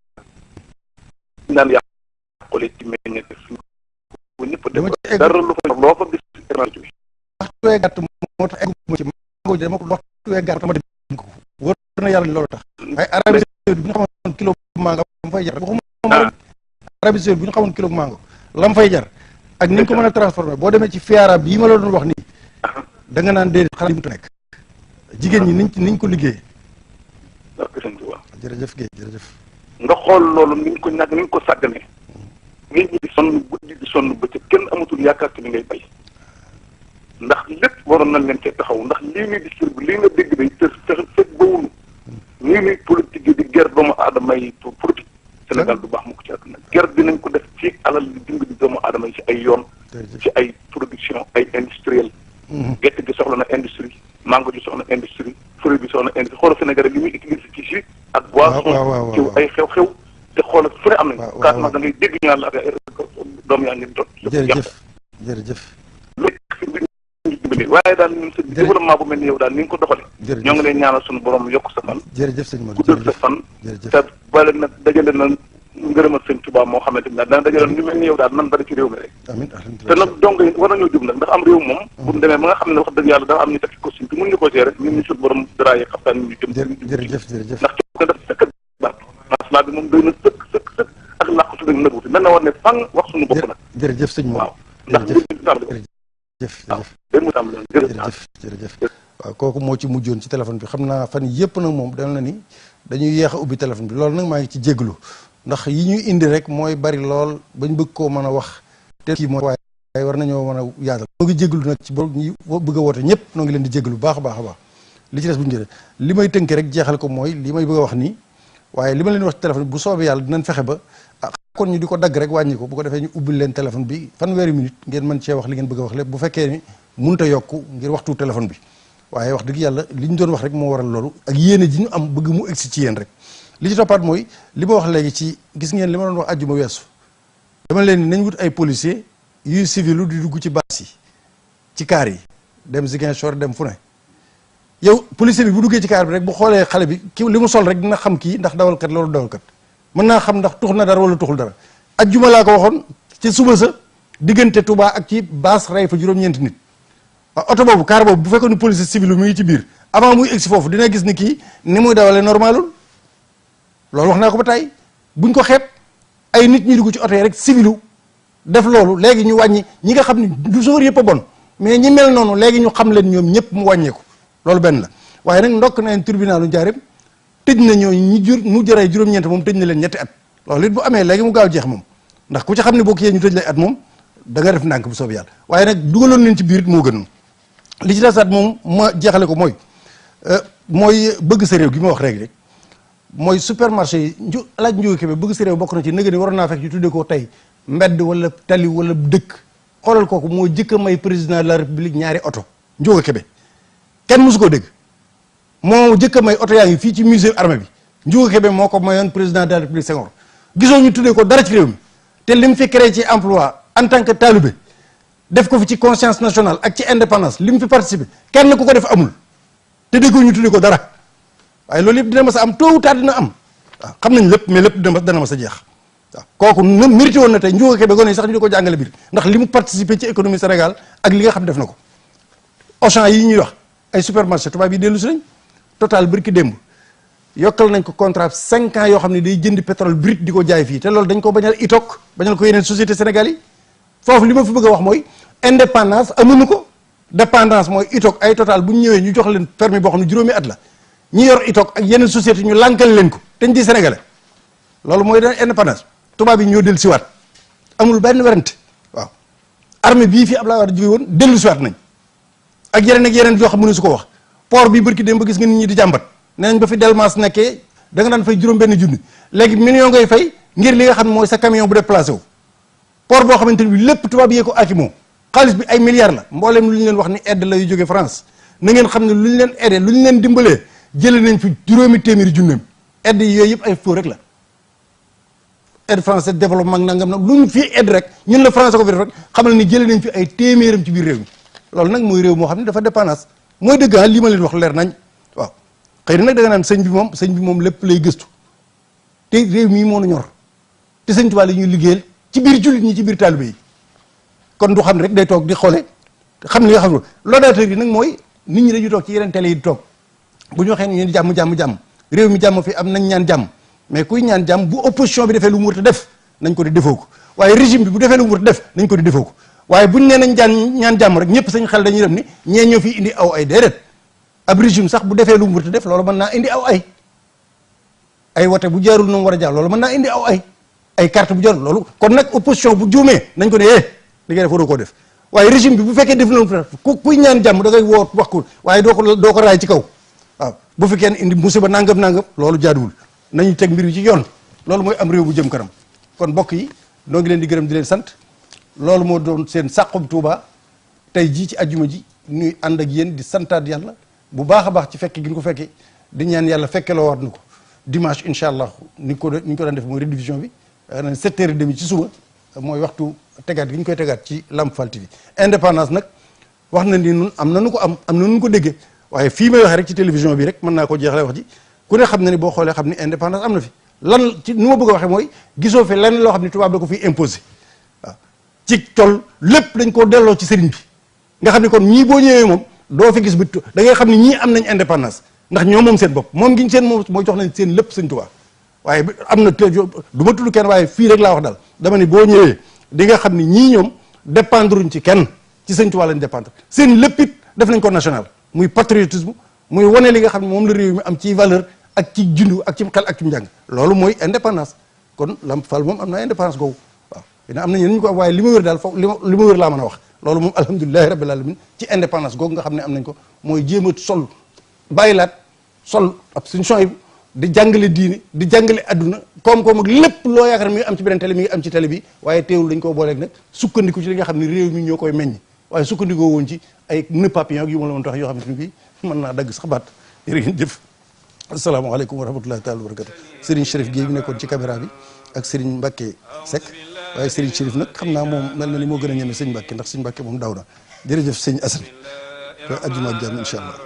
[SPEAKER 5] naan yàqule ci meññe def bu ñëpp def dara lu fa loo fa gis énergie bi.
[SPEAKER 1] waxtu wee gàtt moo tax egguma ci mango dama ko waxtu wee gàtt ma dem ko wër na yàlla ni loolu tax waaye Arabie Saoudite bu ñu xamoon kilo mango lam fay jar Arabie Saoudite bu ñu xamoon kilo mango lam fay jar ak ni ñu ko mën a transformé boo demee ci fiara bi yi ma la doon wax nii da nga naan déedéet xalaat yi mu nekk jigéen ñi niñ ko liggéey. jërëjëf Guèye jërëjëf.
[SPEAKER 5] nga xool loolu ni ñu ko ñàkk ni ñu ko sàgganee nit ñi di sonn guddi di sonn bëccëg kenn amatul yaakaar ci li ngay bay ndax lépp waroon nañ leen cee taxaw ndax lii ñuy distribué lii nga dégg day fekk bawunu nii ñuy politique di guerre doomu aadama yi pour politique Sénégal du baax mu ko ci àdduna guerre dinañ ko def fii alal li dimbali doomu aadama yi ci ay yoon ci ay production ay industriel gerte gi soxla na industrie mango ji soxla na industrie fruit bi soxla na industrie xoolal Sénégal li muy utiliser ci jus ak boisson ci ay xew-xew te xoolal fu ne am nañ carrément da ngay dégg ñaan la doom yaa ngi dot
[SPEAKER 1] jërëjëf
[SPEAKER 5] waaye daal ñun sa développement bu mel ni yow daal ni nga ko doxale ñoo ngi lay ñaanal suñu borom yokk sa fan
[SPEAKER 1] jërëjëf sëñ Modou
[SPEAKER 5] guddal sa fan te bale nag dajale na ngërëmal sëñ Tuubaa moo xamante ni daal dana dajale ñu mel ni yow daal nan bari ci réew mi rek
[SPEAKER 1] amiin
[SPEAKER 5] te nag dong war nañoo jub nag ndax am réew moom bu mu demee ba nga xam ne wax dëgg yàlla dafa am ñu teg costume te mën ñu ko gérer ñun ñu suñu borom daraaye xaftaan ñu jëm
[SPEAKER 1] jërëjëf
[SPEAKER 5] ndax co daf sëkk baat maslaa bi moom doy na sëkk ak làqatu nag nëbbuti mel na war ne fang wax suñu bopp nag
[SPEAKER 1] jërëjëf sëñ Modou
[SPEAKER 5] waaw ndax
[SPEAKER 1] jërëjëf waaw kooku moo ci mujjoon ci téléphone bi xam naa fan yëpp nag moom dal na ni dañuy yeex a ubbi téléphone bi loolu nag maa ngi ci jégalu ndax yi ñuy indi rek mooy bari lool bañ bëgg koo mën a wax te kii mooy waaye war nañoo mën a yaatal noo ngi jégalu nag ci borom ñi bëgg a woote ñëpp noo ngi leen di jégalu baax a baax a baax li ci des bu ñu jëlee li may tënk rek jeexal ko mooy li may bëgg a wax nii waaye li ma leen wax ci téléphone bi bu soobee yàlla dinañ fexe ba kon ñu di ko dagg rek wàññi ko bu ko defee ñu ubbil leen téléphone bi fanweeri minute ngeen mën cee wax li ngeen bëgg a wax lépp bu fekkee ni munta yokku ngir waxtu téléphone bi waaye wax dëgg yàlla li ñu doon wax rek moo waral loolu ak yéene ji ñu am bëgg mu egsi ci yéen rek li ci toppaat mooy li ma wax léegi ci gis ngeen li ma doon wax àjjuma weesu dama leen ni nañ wut ay policiers yuy civilu di dugg ci baas yi ci kaar yi dem Ziguinchor dem fu ne yow policier bi bu duggee ci kaar bi rek bu xoolee xale bi ki li mu sol rek dina xam kii ndax dawalkat loolu dawalkat mën naa xam ndax tux na dara wala tuxul dara ajjuma laa ko waxoon ci suba sa diggante Touba ak ci baas rey fa juróom-ñeenti nit waaw oto boobu kaar boobu bu fekkoon ni police civil mu ngi ci biir avant muy egsi foofu dina gis ni kii ni muy dawalee normalul loolu wax naa ko ba tey buñ ko xeeb ay nit ñi dugg ci oto yi rek civilu def loolu léegi ñu wàññi ñi nga xam ne du chauffeur yëpp a bon mais ñi mel noonu léegi ñu xam leen ñoom ñëpp mu wàññeeku loolu benn la waaye nag ndokk na leen tribunalu Njaaréem tëj na ñooñu ñi jur mu jëree juróom-ñeent moom tëj na leen ñetti at loolu it bu amee léegi mu gaaw jeex moom ndax ku ci xam ne boo kiyee ñu tëj lay at moom da nga def ndànk bu soobee yàlla waaye nag dugaloon leen ci biir it moo gën li ci desaat moom ma jeexale ko mooy bëgg sa réew gi ma wax rek mooy supermarché yi laaj njóge Kébé bëgg sa réew bokk na ci nëgë ni waroon naa fekk ñu tuddee ko tey mbedd wala tali wala dëkk xoolal kooku moo jëkk a may président de la république ñaari oto njóge Kébé kenn mosu koo dégg moo jëkk a may oto yaa ngi fii ci musée armée bi Ndiouga Kébé moo ko mayoon président de la République Senghor gisoo ñu tuddee ko dara ci réew mi te li mu fi créé ci emploi en tant que talibé def ko fi ci conscience nationale ak ci indépendance li mu fi participé kenn ku ko def amul te déggoo ñu tuddee ko dara waaye loolu yëpp dina mas a am tôt ou tard dina am waaw xam nañ lépp mais lépp dana mas a jeex waaw kooku mérité woon na tey Ndiouga Kébé gone yi sax ñu di ko jàngale biir ndax li mu participé ci économie Sénégal ak li nga xam def na ko Auchan yi ñuy wax ay supermarché tubaab yi dellu si nañ Total bërki démb yokkal nañ ko contrat 5 ans yoo xam ne day jënd pétrole brut di ko jaay fii te loolu dañ ko bañal ITOC bañal ko yeneen société Sénégal yi foofu li ma fi bëgg a wax mooy indépendance amuñu ko dépendance mooy ITOC ay Total bu ñu ñëwee ñu jox leen permis boo xam ne juróomi at la ñi yor ITOC ak yeneen société ñu lànkal leen ko te ñu di sénégalais loolu mooy da indépendance tubaab yi ñoo dellu siwaat amul benn werante waaw armée bii fii Abdoulaye Wade jóge woon dellu siwaat nañ ak yeneen yoo xam ne su ko wax port bi bërki démb ba gis nga nit ñi di jàmbat nee nañ ba fi Delmas nekkee da nga daan fay juróom benn junni léegi million ngay fay ngir li nga xam ne mooy sa camion bu déplacé wu port boo xamante ni bi lépp tubaab yee ko akimoo xaalis bi ay milliards la mbooleem lu ñu leen wax ni aide la yu jóge France na ngeen xam ne lu ñu leen aidé lu ñu leen dimbalee jëlee nañ fi juróomi téeméeri junneem aide yi yooyu yëpp ay faux rek la aide français développement nangam nag lu ñu fii aide rek ñun la français ko fi def rek xamal ni jëlee nañ fi ay téeméeram ci biir réew mi loolu nag mooy réew moo xam ne dafa dépendance mooy dëgg li ma leen wax leer nañ waaw xëy na nag da nga naan sëñ bi moom lépp lay gëstu te réew mii moo nu ñor te sëñ Tuubaa la ñuy liggéeyal ci biir jullit ñi ci biir taalibe yi kon du xam rek day toog di xoole xam li nga xam laudateurs yi nag mooy nit ñi dañuy toog ci yeneen télé yi di toog bu ñu waxee ni ñu jàmm réew mi jàmm fi am nañ ñaan jàmm mais kuy ñaan jàmm bu opposition bi defee lu mu war a def nañ ko di defoo ko waaye régime bi bu defee lu mu war a def nañ ko di defoo ko waaye buñ nee nañ ñaan jàmm rek ñëpp sañ xel dañuy dem ni ñee ñoo fi indi aw ay déedéet ab régime sax bu defee lu mu war a def loolu mën naa indi aw ay wote bu jaarul noonu war a jaar loolu mën naa indi aw ay carte bu jaarul loolu kon nag opposition bu juumee nañ ko ne li ngay def waroo koo def waaye régime bi bu fekkee def na kuy ñaan jàmm da ngay woo wax ko waaye doo ko raay ci kaw waaw bu fi kenn indi musiba nangam loolu jaaduwul nañu teg mbir yi ci yoon loolu mooy am réew bu jëm kanam kon mbokk yi noo ngi leen di gërëm di leen sant loolu moo doon seen Saxum Touba tey jii ci ajjuma ji ñuy ànd ak yéen di santaat yàlla bu baax a baax ci fekke gi ñu ko fekke di ñaan yàlla fekke loo waat na ko dimanche incha allah ni ñu ko daan def mooy rediffusion bi na 7h30 ci suba mooy waxtu tegaat gi ñu koy tegaat ci Lamp Fall TV indépendance nag wax na ni nun am na nu ko am na nu ko déggee waaye fii may waxee rek ci télévision bi rek mën naa ko jeexale wax ji ku ne xam na ni boo xoolee xam ni indépendance am na fi lan ci nu ma bëgg a waxee mooy gisoo fi lenn loo xam ni tubaab da ko fiy imposé waaw ci col lépp dañ koo delloo ci sëriñ bi nga xam ni kon ñii boo ñëwee moom doo fi gis bi da ngay xam ni ñii am nañ indépendance ndax ñoo moom seen bopp moom gi ñu seen moom mooy jox nañ seen lépp sëñ Tuubaa waaye am na du ma tudd kenn waaye fii rek laa wax daal dama ni boo ñëwee di nga xam ni ñii ñoom dépendruñ ci kenn ci sëñ Tuubaa lañ dépendre seen lépp it def nañ ko national muy patriotisme muy wane li nga xam ne moom la réew mi am ci valeur ak ci jundu ak ci xel ak ci njàng loolu mooy indépendance kon Lamp Fall moom am na indépendance googu waaw dina am na ñeneen ñu ko waaye li ma wér daal foofu li ma wér laa mën a wax loolu moom alhamdulilahi rabbil alamin ci indépendance googu nga xam ne am nañ ko mooy jéem a sol bàyyilaat sol ab suñu son di jàngale diine di jàngale adduna koom-koom ak lépp loo yaakaar mi ngi am ci beneen télé mi ngi am ci télé bi waaye teewul dañ koo booleeg nag sukkandiku ci li nga xam ne réew mi ñoo koy meññ waaye sukkandikoo woon ci ay nœud papillon ak yu ma la mën tax yoo xam ne bii mën naa dagg sax baat jërë ngeen jëf asalaamaaleykum wa rahmatullahi taala wa barakatu Serigne Chérif Guèye bi nekkoon ci caméra bi ak Serigne Mbacke Seck waaye Serigne Chérif nag xam naa moom mel na ni moo gën a ñeme sëñ Mbacke ndax sëñ Mbacke moom daw na jërëjëf sëñ Assane te ajjuma ak jàmm incha allah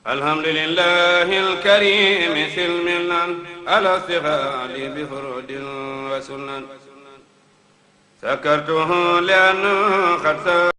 [SPEAKER 1] alhamdulillahi alkarim silmilan ala stighaali bi furudin wa sunan sakartuhu li annahu qad